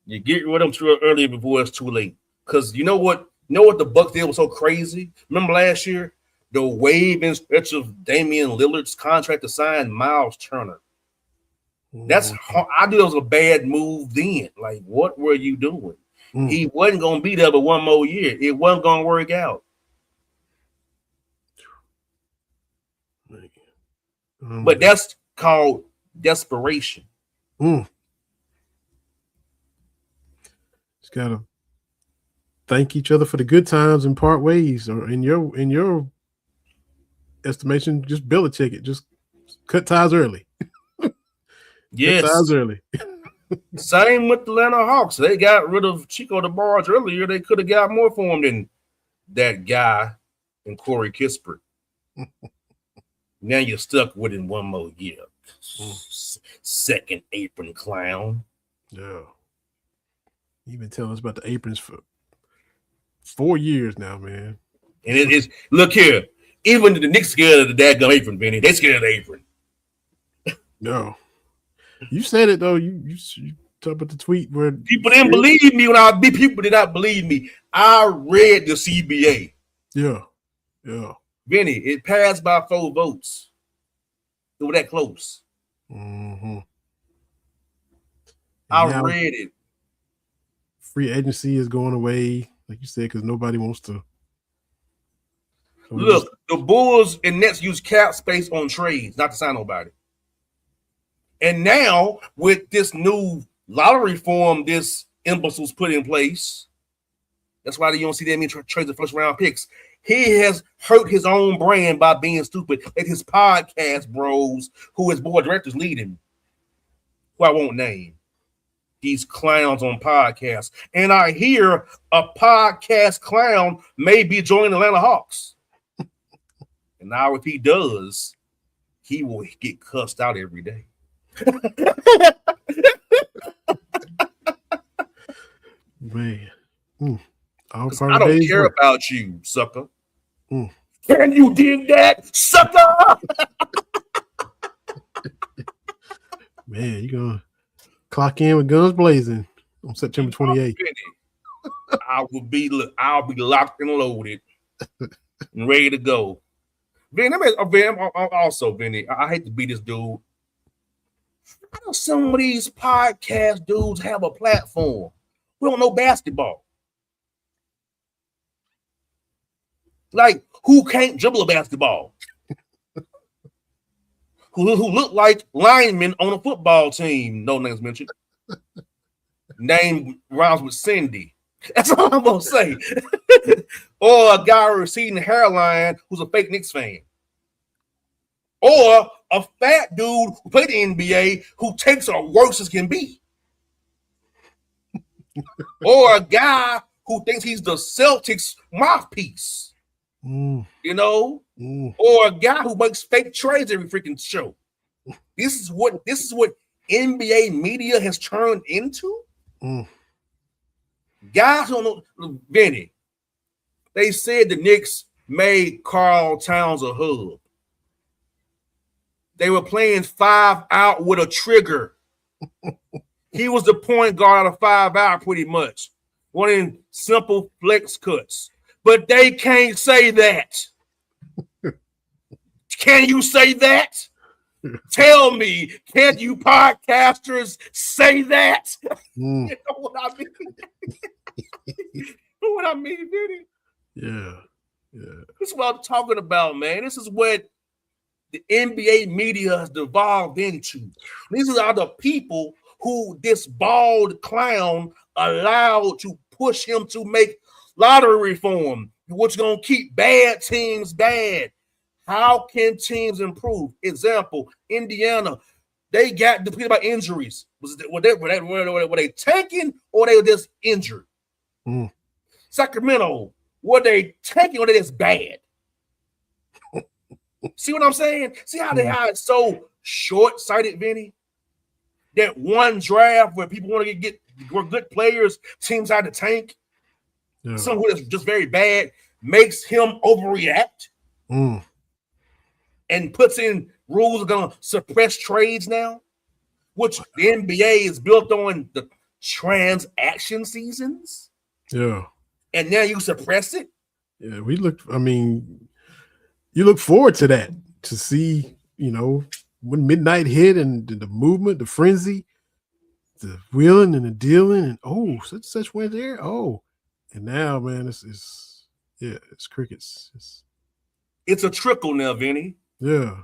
[SPEAKER 3] You get rid of them earlier before it's too late. Because you know what? The Bucks did was so crazy. Remember last year, the wave and stretch of Damian Lillard's contract to sign Miles Turner. That's how I knew it was a bad move then. Like, what were you doing? He wasn't going to be there but one more year. It wasn't going to work out. But that's called desperation.
[SPEAKER 2] Just gotta thank each other for the good times and part ways, or in your estimation, just Belichick it. Just cut ties early.
[SPEAKER 3] Yes,
[SPEAKER 2] cut ties early.
[SPEAKER 3] Same with the Atlanta Hawks. They got rid of Chico DeBarge earlier. They could have got more for him than that guy and Corey Kispert. Now you're stuck with him one more year. Second apron clown.
[SPEAKER 2] Yeah. You've been telling us about the aprons for 4 years now, man.
[SPEAKER 3] And it is, look here, even the Knicks scared of the daggum apron, Benny. They scared of the apron.
[SPEAKER 2] No. You said it, though. You talk about the tweet where
[SPEAKER 3] people didn't believe me people did not believe me. I read the CBA.
[SPEAKER 2] Yeah. Yeah.
[SPEAKER 3] Benny, it passed by 4 votes. It was that close. I read it.
[SPEAKER 2] Free agency is going away, like you said, because nobody wants to.
[SPEAKER 3] Look, the Bulls and Nets use cap space on trades, not to sign nobody. And now, with this new lottery form this imbeciles put in place, that's why you don't see that many trades of first round picks. He has hurt his own brand by being stupid. Let his podcast bros, who his board of directors lead him, who I won't name, these clowns on podcasts. And I hear a podcast clown may be joining the Atlanta Hawks. And now if he does, he will get cussed out every day.
[SPEAKER 2] Man.
[SPEAKER 3] I don't care about you, sucker.
[SPEAKER 2] Can
[SPEAKER 3] you dig that, sucker?
[SPEAKER 2] Man, you're going to clock in with guns blazing on September 28th.
[SPEAKER 3] I'll be locked and loaded and ready to go. Vinny, also, Vinny, I hate to be this dude. I know some of these podcast dudes have a platform. We don't know basketball. Like, who can't dribble a basketball? who look like linemen on a football team, no names mentioned. Name rhymes with Cindy. That's all I'm going to say. Or a guy with a receding hairline who's a fake Knicks fan. Or a fat dude who played the NBA who takes her worse as can be. Or a guy who thinks he's the Celtics mouthpiece. You know? Or a guy who makes fake trades every freaking show. This is what NBA media has turned into? Guys don't know, Vinny. They said the Knicks made Karl Towns a hub. They were playing 5 out with a trigger. He was the point guard of 5 out pretty much. Running simple flex cuts. But they can't say that. Can you say that? Tell me, can you podcasters say that? You know what I mean? You know what I mean, Vinny?
[SPEAKER 2] Yeah.
[SPEAKER 3] This is what I'm talking about, man. This is what the NBA media has devolved into. These are the people who this bald clown allowed to push him to make lottery reform, which is going to keep bad teams bad. How can teams improve? Example, Indiana, they got depleted by injuries. Were they tanking or they were just injured? Sacramento, were they tanking or they just bad? See what I'm saying? See how they are so short-sighted, Vinny? That one draft where people want to get good players, teams out to tank. Yeah. Someone who is just very bad makes him overreact. And puts in rules are going to suppress trades now, which the NBA is built on the transaction seasons.
[SPEAKER 2] Yeah.
[SPEAKER 3] And now you suppress it?
[SPEAKER 2] Yeah, you look forward to that, to see, when midnight hit and the movement, the frenzy, the wheeling and the dealing, and such went there. And now, man, it's crickets.
[SPEAKER 3] It's a trickle now, Vinny.
[SPEAKER 2] Yeah.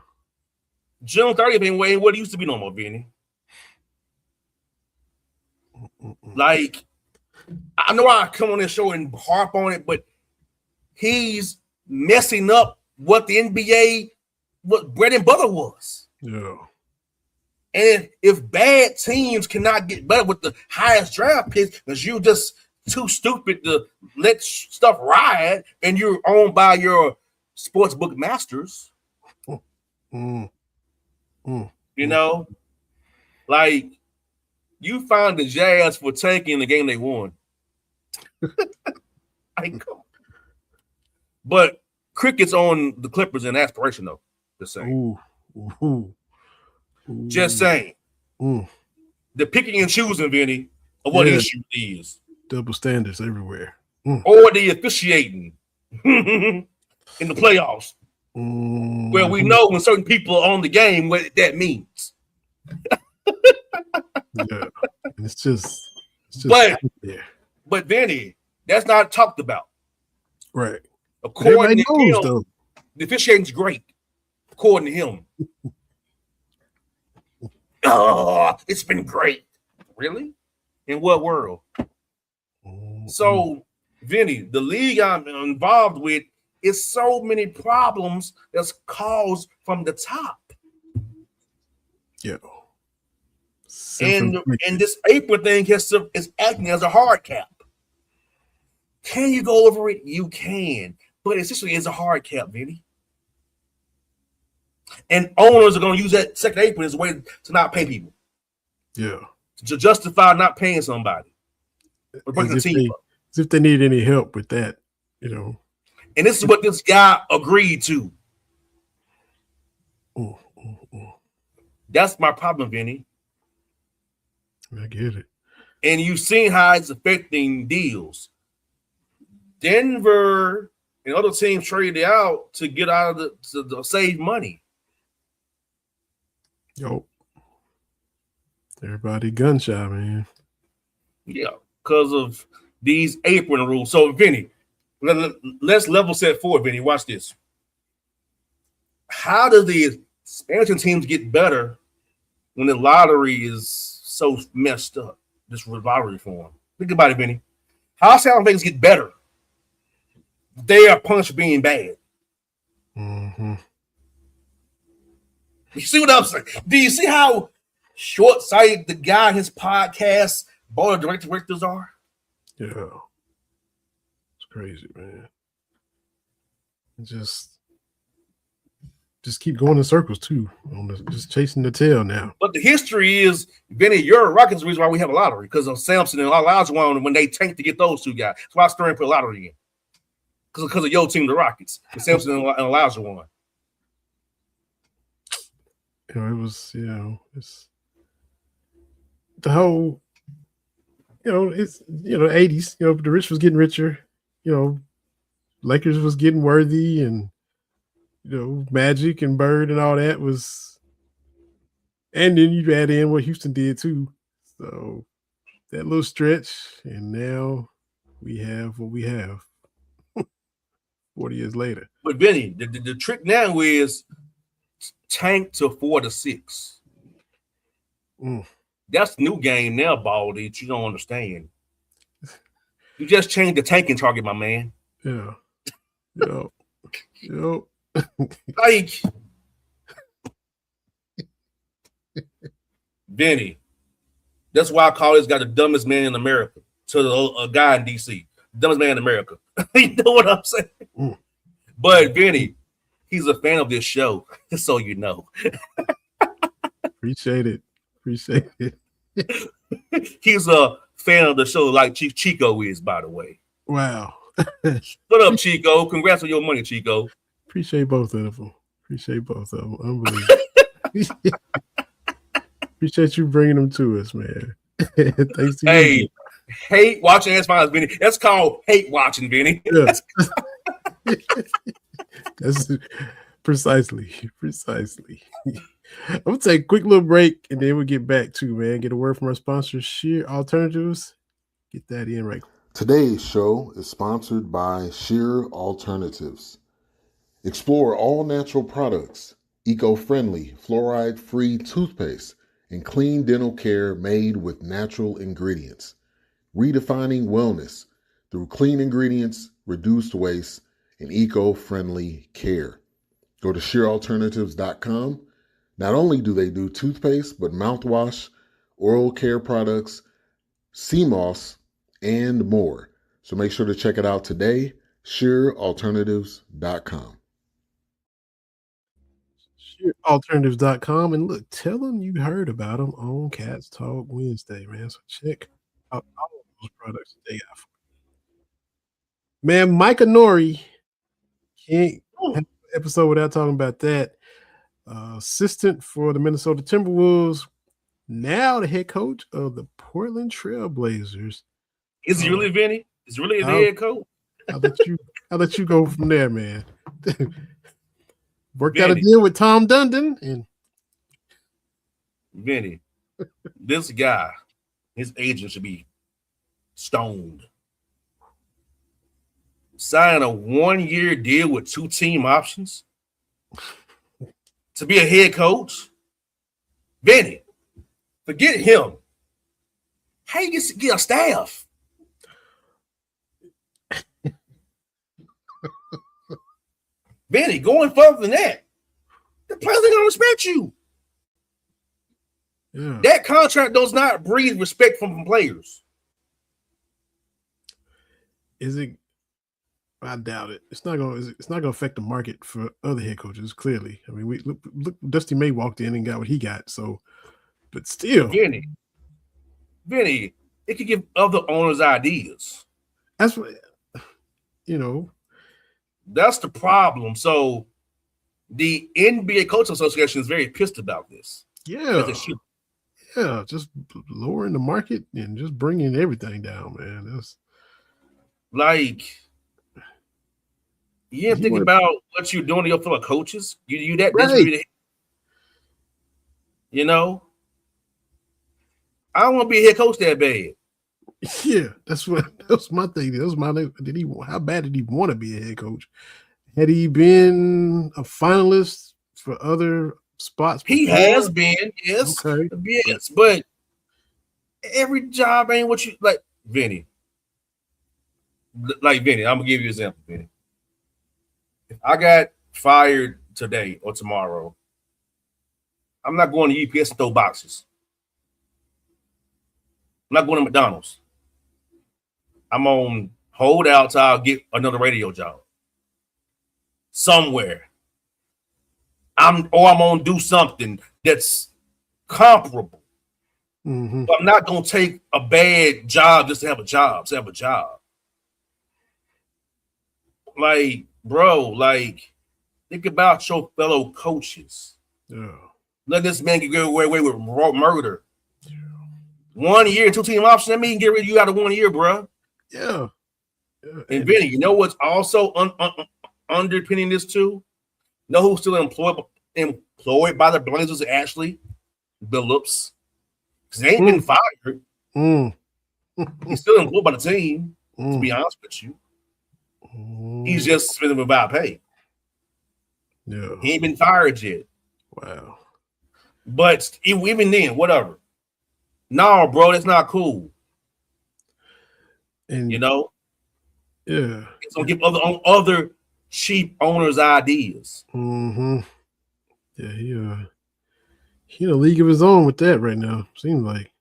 [SPEAKER 3] June 30th ain't Wayne what it used to be no more, Vinny. Like, I know I come on this show and harp on it, but he's messing up what the NBA, what bread and butter was.
[SPEAKER 2] Yeah.
[SPEAKER 3] And if bad teams cannot get better with the highest draft picks because you just too stupid to let stuff ride and you're owned by your sportsbook masters, like you found the Jazz for tanking the game they won. But crickets on the Clippers and aspiration though. Just saying. Just saying. The picking and choosing, Vinny, of what the issue is.
[SPEAKER 2] Double standards everywhere.
[SPEAKER 3] Or the officiating in the playoffs. Where we know when certain people are on the game what that means.
[SPEAKER 2] Yeah. It's just
[SPEAKER 3] but Vinny, that's not talked about.
[SPEAKER 2] Right.
[SPEAKER 3] According to him, the officiating's great. According to him. It's been great. Really? In what world? So, Vinny, the league I'm involved with is so many problems that's caused from the top.
[SPEAKER 2] Yeah.
[SPEAKER 3] And this April thing is acting as a hard cap. Can you go over it? You can. But essentially it's a hard cap, Vinny. And owners are going to use that second apron as a way to not pay people.
[SPEAKER 2] Yeah.
[SPEAKER 3] To justify not paying somebody. Or breaking the team up.
[SPEAKER 2] As if they need any help with that,
[SPEAKER 3] And this is what this guy agreed to. That's my problem, Vinny.
[SPEAKER 2] I get it.
[SPEAKER 3] And you've seen how it's affecting deals. Denver and other teams traded out to get out of to save money.
[SPEAKER 2] Yo. Everybody gun shy, man.
[SPEAKER 3] Yeah, because of these apron rules. So, Vinny, let's level set forward, Vinny. Watch this. How do the expansion teams get better when the lottery is so messed up? This lottery form. Think about it, Vinny. How sound things get better? They are punished for being bad.
[SPEAKER 2] Mm-hmm.
[SPEAKER 3] You see what I'm saying? Do you see how short-sighted the guy in his podcast board of directors are?
[SPEAKER 2] Yeah. It's crazy, man. just keep going in circles too, just chasing the tail now.
[SPEAKER 3] But the history is, Vinny, your Rockets the reason why we have a lottery because of Samson and Olajuwon when they tanked to get those two guys. That's why Stern put a lottery in because of your team, the Rockets, with Samson and Olajuwon.
[SPEAKER 2] It was, it's the whole, it's, 80s, the rich was getting richer, Lakers was getting worthy and, Magic and Bird and all that was, and then you add in what Houston did too. So that little stretch, and now we have what we have 40 years later.
[SPEAKER 3] But Vinny, the trick now is tank to 4-6. That's the new game now, Baldy, that you don't understand. You just changed the tanking target, my man.
[SPEAKER 2] Yeah. Yo.
[SPEAKER 3] Like, Vinny, that's why I call this guy the dumbest man in America to a guy in DC. Dumbest man in America. You know what I'm saying? But Vinny, he's a fan of this show, just so you know.
[SPEAKER 2] Appreciate it.
[SPEAKER 3] He's a fan of the show like Chico is, by the way.
[SPEAKER 2] Wow.
[SPEAKER 3] What up, Chico? Congrats on your money, Chico.
[SPEAKER 2] Appreciate both of them. Unbelievable. Appreciate you bringing them to us, man. Thanks to you.
[SPEAKER 3] Hate watching that's fine, Vinny. That's called hate watching, Vinny.
[SPEAKER 2] Yeah. That's precisely. I'm gonna take a quick little break and then we'll get back to, man. Get a word from our sponsor, Sheer Alternatives. Get that in right.
[SPEAKER 1] Today's show is sponsored by Sheer Alternatives. Explore all natural products, eco-friendly, fluoride-free toothpaste, and clean dental care made with natural ingredients. Redefining wellness through clean ingredients, reduced waste, and eco-friendly care. Go to sheeralternatives.com. Not only do they do toothpaste, but mouthwash, oral care products, sea moss, and more. So make sure to check it out today, sheeralternatives.com.
[SPEAKER 2] Sheeralternatives.com. And look, tell them you heard about them on Cats Talk Wednesday, man. So check out all of those products they got for you. Man, Micah Nori can't have an episode without talking about that. Assistant for the Minnesota Timberwolves, now the head coach of the Portland Trail Blazers.
[SPEAKER 3] Is he really, Vinny? Is he really the head coach?
[SPEAKER 2] I'll let you go from there, man. Worked out a deal with Tom Dundon and
[SPEAKER 3] Vinny. This guy, his agent should be stoned. Sign a 1-year deal with 2 team options to be a head coach. Vinny, forget him. How you get a staff? Vinny, going further than that, the players ain't gonna respect you.
[SPEAKER 2] Yeah.
[SPEAKER 3] That contract does not breathe respect from players.
[SPEAKER 2] Is it? I doubt it. It's not gonna affect the market for other head coaches. Clearly, I mean, we look. Dusty May walked in and got what he got. So, but still,
[SPEAKER 3] Vinny, it could give other owners ideas.
[SPEAKER 2] That's what
[SPEAKER 3] That's the problem. So, the NBA Coaching Association is very pissed about this.
[SPEAKER 2] Yeah, just lowering the market and just bringing everything down, man. That's
[SPEAKER 3] like. You didn't think about what you're doing to your fellow coaches. You that right. I don't want to be a head coach that bad.
[SPEAKER 2] Yeah, that was my thing. That was my thing. How bad did he want to be a head coach? Had he been a finalist for other spots before?
[SPEAKER 3] He has been, yes. Okay. Yes, but every job ain't what you like, Vinny. Like Vinny, I'm gonna give you an example, Vinny. If I got fired today or tomorrow, I'm not going to UPS and throw boxes. I'm not going to McDonald's. I'm on hold out till I'll get another radio job somewhere. I'm gonna do something that's comparable.
[SPEAKER 2] Mm-hmm.
[SPEAKER 3] But I'm not gonna take a bad job just to have a job. Like, bro, like think about your fellow coaches.
[SPEAKER 2] Yeah.
[SPEAKER 3] Let this man get away with murder. 1 year, 2-team option. That means get rid of you out of 1 year, bro.
[SPEAKER 2] Yeah.
[SPEAKER 3] And Vinny, you know what's also underpinning this too? You know who's still employed by the Blazers? Ashley Billups. Because they ain't been fired. He's still employed by the team, to be honest with you. He's just spending without pay.
[SPEAKER 2] Yeah.
[SPEAKER 3] He ain't been fired yet.
[SPEAKER 2] Wow.
[SPEAKER 3] But even then, whatever. No, bro, that's not cool.
[SPEAKER 2] And
[SPEAKER 3] you know?
[SPEAKER 2] Yeah.
[SPEAKER 3] It's gonna give other cheap owners ideas.
[SPEAKER 2] Mm-hmm. Yeah, he in a league of his own with that right now. Seems like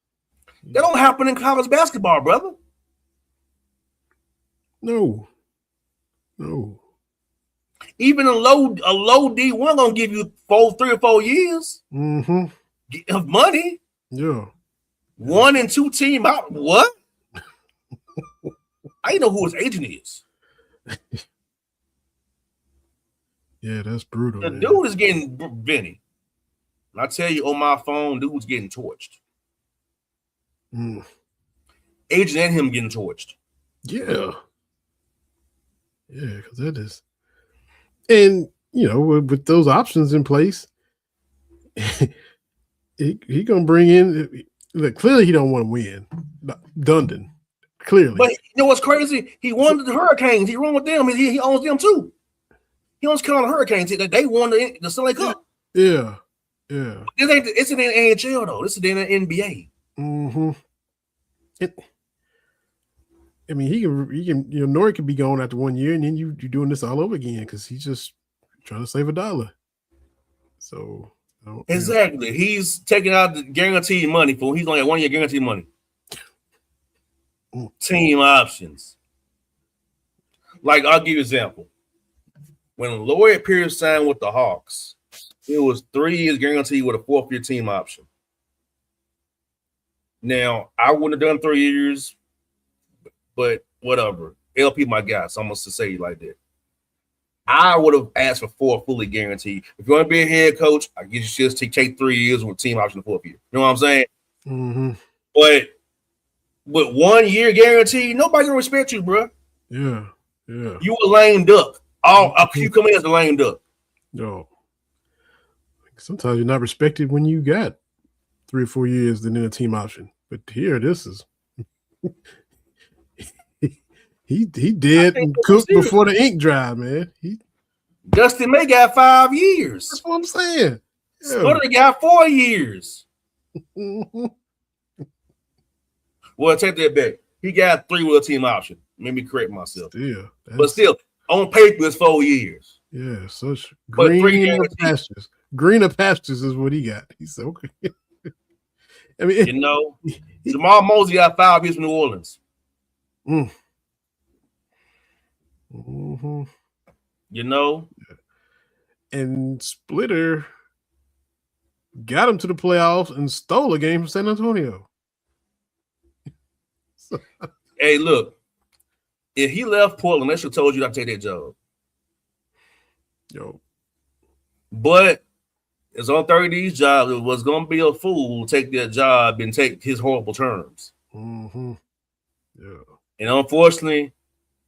[SPEAKER 3] that don't happen in college basketball, brother.
[SPEAKER 2] No.
[SPEAKER 3] Even a low D1 gonna give you 3 or 4 years of money.
[SPEAKER 2] Yeah.
[SPEAKER 3] 1 and 2 team out. What? I didn't know who his agent is.
[SPEAKER 2] Yeah, that's brutal.
[SPEAKER 3] The dude is getting Vinny. I tell you on my phone, dude's getting torched. Agent and him getting torched.
[SPEAKER 2] Yeah, because that is, and with those options in place, he gonna bring in. Look, clearly he don't want to win, Dundon. Clearly,
[SPEAKER 3] but you know what's crazy? He won the Hurricanes. He won with them. He owns them too. He owns Carolina Hurricanes. They won the Stanley Cup.
[SPEAKER 2] Yeah.
[SPEAKER 3] It's in the NHL though. This is in the NBA.
[SPEAKER 2] I mean, he can. Nori could be gone after 1 year, and then you're doing this all over again because he's just trying to save a dollar. So
[SPEAKER 3] exactly, he's taking out the guaranteed money for. He's only got 1 year guaranteed money. Team options. Like I'll give you an example. When Lloyd Pierce signed with the Hawks, it was 3 years guaranteed with a 4th-year team option. Now, I wouldn't have done 3 years, but whatever. LP my guy, so I'm going to say it like that. I would have asked for 4 fully guaranteed. If you want to be a head coach, I guess you just take 3 years with team option the 4th year. You know what I'm saying? But with 1 year guaranteed, nobody gonna respect you, bro.
[SPEAKER 2] Yeah.
[SPEAKER 3] You a lame duck. You come in as a lame duck.
[SPEAKER 2] No. Sometimes you're not respected when you got 3 or 4 years and then a team option. But here, this is he dead and cooked before the ink dried, man.
[SPEAKER 3] Dustin May got 5 years.
[SPEAKER 2] That's what I'm saying. Yeah.
[SPEAKER 3] Sputter got 4 years. Well, take that back. He got 3 with a team option. Let me correct myself. But still, on paper, it's 4 years.
[SPEAKER 2] Yeah, such greener pastures. Greener pastures is what he got. He's okay. I mean,
[SPEAKER 3] Jamal Mosley got 5 years from New Orleans.
[SPEAKER 2] And Splitter got him to the playoffs and stole a game from San Antonio.
[SPEAKER 3] Hey, look, if he left Portland, they should have told you not to take that job. But it's on 30 of these jobs. It was going to be a fool to take that job and take his horrible terms.
[SPEAKER 2] Yeah.
[SPEAKER 3] And unfortunately,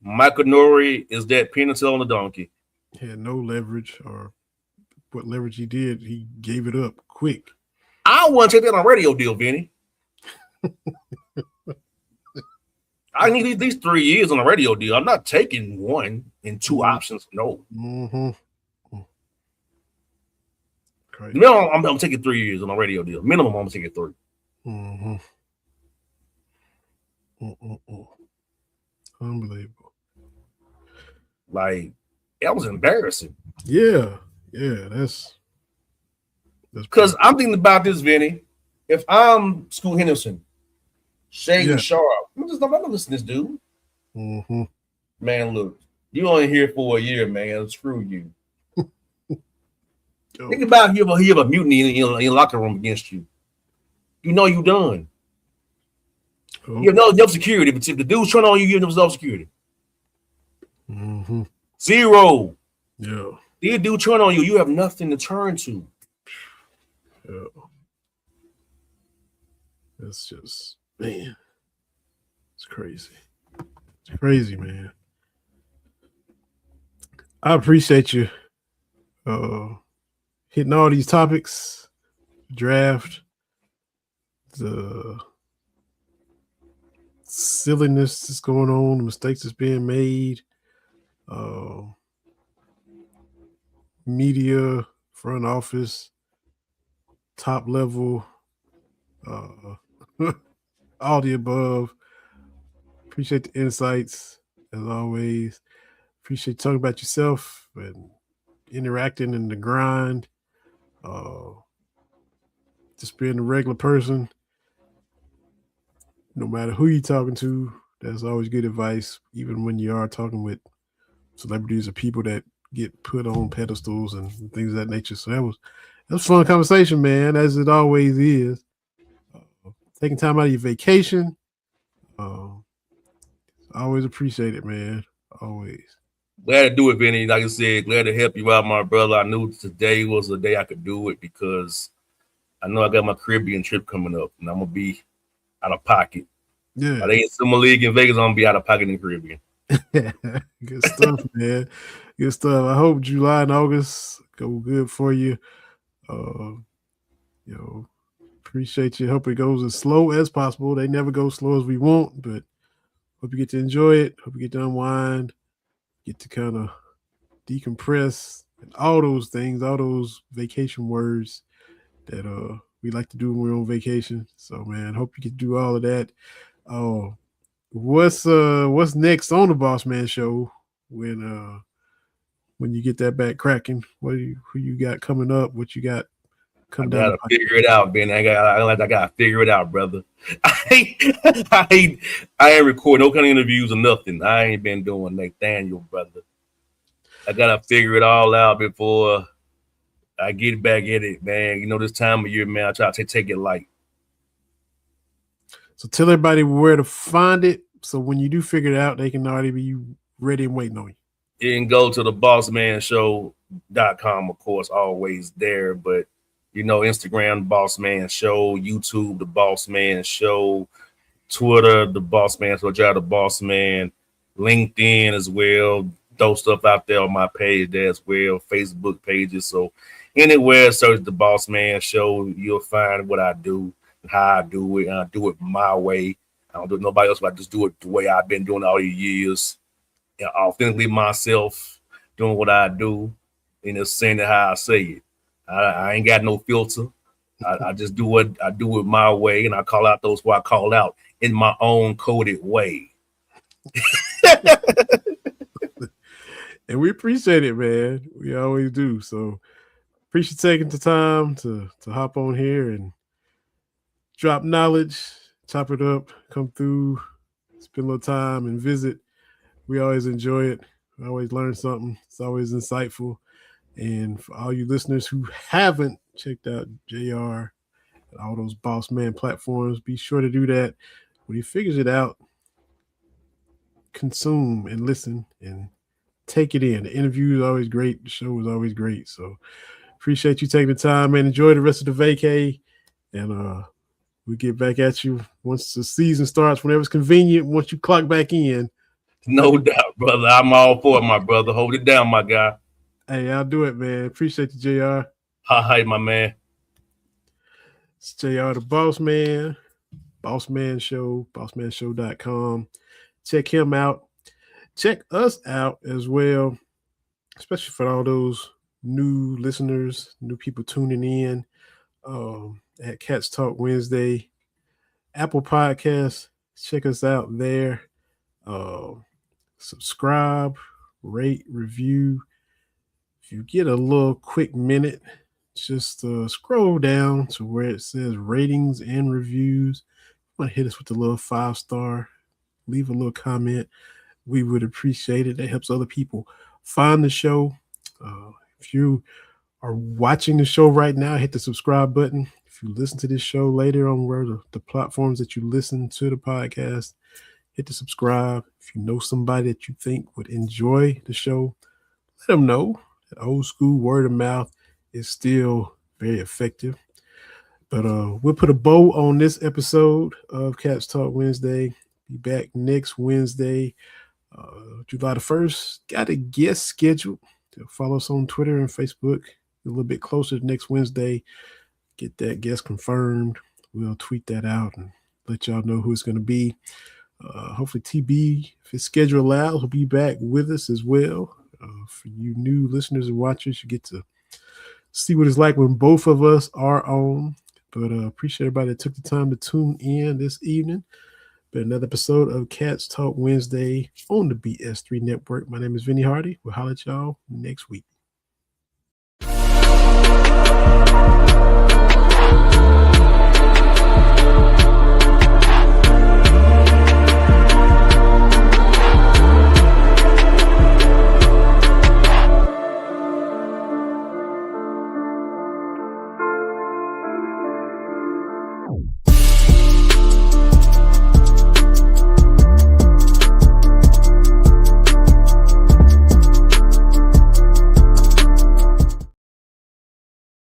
[SPEAKER 3] Michael Nori is that peanut on the donkey.
[SPEAKER 2] He had no leverage, or what leverage he did, he gave it up quick.
[SPEAKER 3] I want to take that on a radio deal, Vinny. I need these 3 years on a radio deal. I'm not taking 1 and 2 options. No. Minimum, I'm taking 3 years on a radio deal. Minimum, I'm taking 3.
[SPEAKER 2] Unbelievable.
[SPEAKER 3] Like, that was embarrassing.
[SPEAKER 2] Yeah, that's
[SPEAKER 3] because I'm thinking about this, Vinny. If I'm Scoot Henderson, Shane Sharp, I'm not listening to this dude. Man, look, you only here for a year, man. Screw you. Think about if you have a mutiny in your locker room against you. You know you done. You have no security. But if the dude's turn on you, you have no security.
[SPEAKER 2] Mm-hmm.
[SPEAKER 3] Zero.
[SPEAKER 2] Yeah.
[SPEAKER 3] If dude turn on you, you have nothing to turn to.
[SPEAKER 2] Yeah. That's just, man. It's crazy. It's crazy, man. I appreciate you hitting all these topics, draft, the silliness that's going on, the mistakes that's being made, media, front office, top level, all the above. Appreciate the insights as always. Appreciate talking about yourself and interacting in the grind. Just being a regular person. No matter who you're talking to, that's always good advice, even when you are talking with celebrities or people that get put on pedestals and things of that nature. So that was a fun conversation, man, as it always is. Taking time out of your vacation. Always appreciate it, man. Always.
[SPEAKER 3] Glad to do it, Vinny. Like I said, glad to help you out, my brother. I knew today was the day I could do it because I know I got my Caribbean trip coming up, and I'm gonna be out of pocket.
[SPEAKER 2] Yeah.
[SPEAKER 3] But they in Summer League in Vegas, I'm gonna be out of pocket in the Caribbean.
[SPEAKER 2] Good stuff, man. Good stuff. I hope July and August go good for you. Appreciate you. Hope it goes as slow as possible. They never go slow as we want, but hope you get to enjoy it. Hope you get to unwind, get to kind of decompress, and all those things, all those vacation words that we like to do when we're on vacation. So, man, hope you can do all of that. What's next on the Bossman Show when you get that back cracking? Who you got coming up? What you got coming down?
[SPEAKER 3] I gotta figure it out, Ben. I gotta figure it out, brother. I ain't recording no kind of interviews or nothing. I ain't been doing Nathaniel, brother. I gotta figure it all out before I get back at it, man. You know, this time of year, man, I try to take it light.
[SPEAKER 2] So tell everybody where to find it. So when you do figure it out, they can already be ready and waiting on you.
[SPEAKER 3] You can go to the bossmanshow.com, of course, always there. But, you know, Instagram, Bossman Show, YouTube, The Bossman Show, Twitter, The Bossman Show, the Bossman, LinkedIn as well. Throw stuff out there on my page there as well, Facebook pages. So anywhere, search The Bossman Show, you'll find what I do and how I do it. And I do it my way. I don't do it nobody else, but I just do it the way I've been doing all these years. And authentically myself, doing what I do, and it's saying it how I say it. I ain't got no filter. I just do what I do it my way, and I call out those who I call out in my own coded way.
[SPEAKER 2] And we appreciate it, man. We always do. So appreciate taking the time to hop on here and drop knowledge, chop it up, come through, spend a little time and visit. We always enjoy it. We always learn something. It's always insightful. And for all you listeners who haven't checked out JR and all those Bossman platforms, be sure to do that. When he figures it out, consume and listen and take it in. The interview is always great. The show is always great. So appreciate you taking the time and enjoy the rest of the vacay. And we get back at you once the season starts, whenever it's convenient, once you clock back in.
[SPEAKER 3] No doubt, brother. I'm all for it, my brother. Hold it down, my guy.
[SPEAKER 2] Hey, I'll do it, man. Appreciate you, JR.
[SPEAKER 3] Hi, my man.
[SPEAKER 2] It's JR the Bossman, Bossman Show, bossmanshow.com. Check him out. Check us out as well, especially for all those new listeners, new people tuning in at Cats Talk Wednesday, Apple Podcasts. Check us out there. Subscribe, rate, review. If you get a little quick minute, just scroll down to where it says ratings and reviews. You want to hit us with a little 5-star. Leave a little comment. We would appreciate it. That helps other people find the show. If you are watching the show right now, hit the subscribe button. If you listen to this show later on where the platforms that you listen to the podcast, hit the subscribe. If you know somebody that you think would enjoy the show, let them know that old school word of mouth is still very effective. But we'll put a bow on this episode of Cats Talk Wednesday. Be back next Wednesday, July the 1st. Got a guest scheduled. Follow us on Twitter and Facebook. A little bit closer to next Wednesday. Get that guest confirmed. We'll tweet that out and let y'all know who it's going to be. Hopefully TB, if his schedule allows, will be back with us as well. For you new listeners and watchers, you get to see what it's like when both of us are on. But appreciate everybody that took the time to tune in this evening. But another episode of Cats Talk Wednesday on the BS3 Network. My name is Vinny Hardy. We'll holler at y'all next week.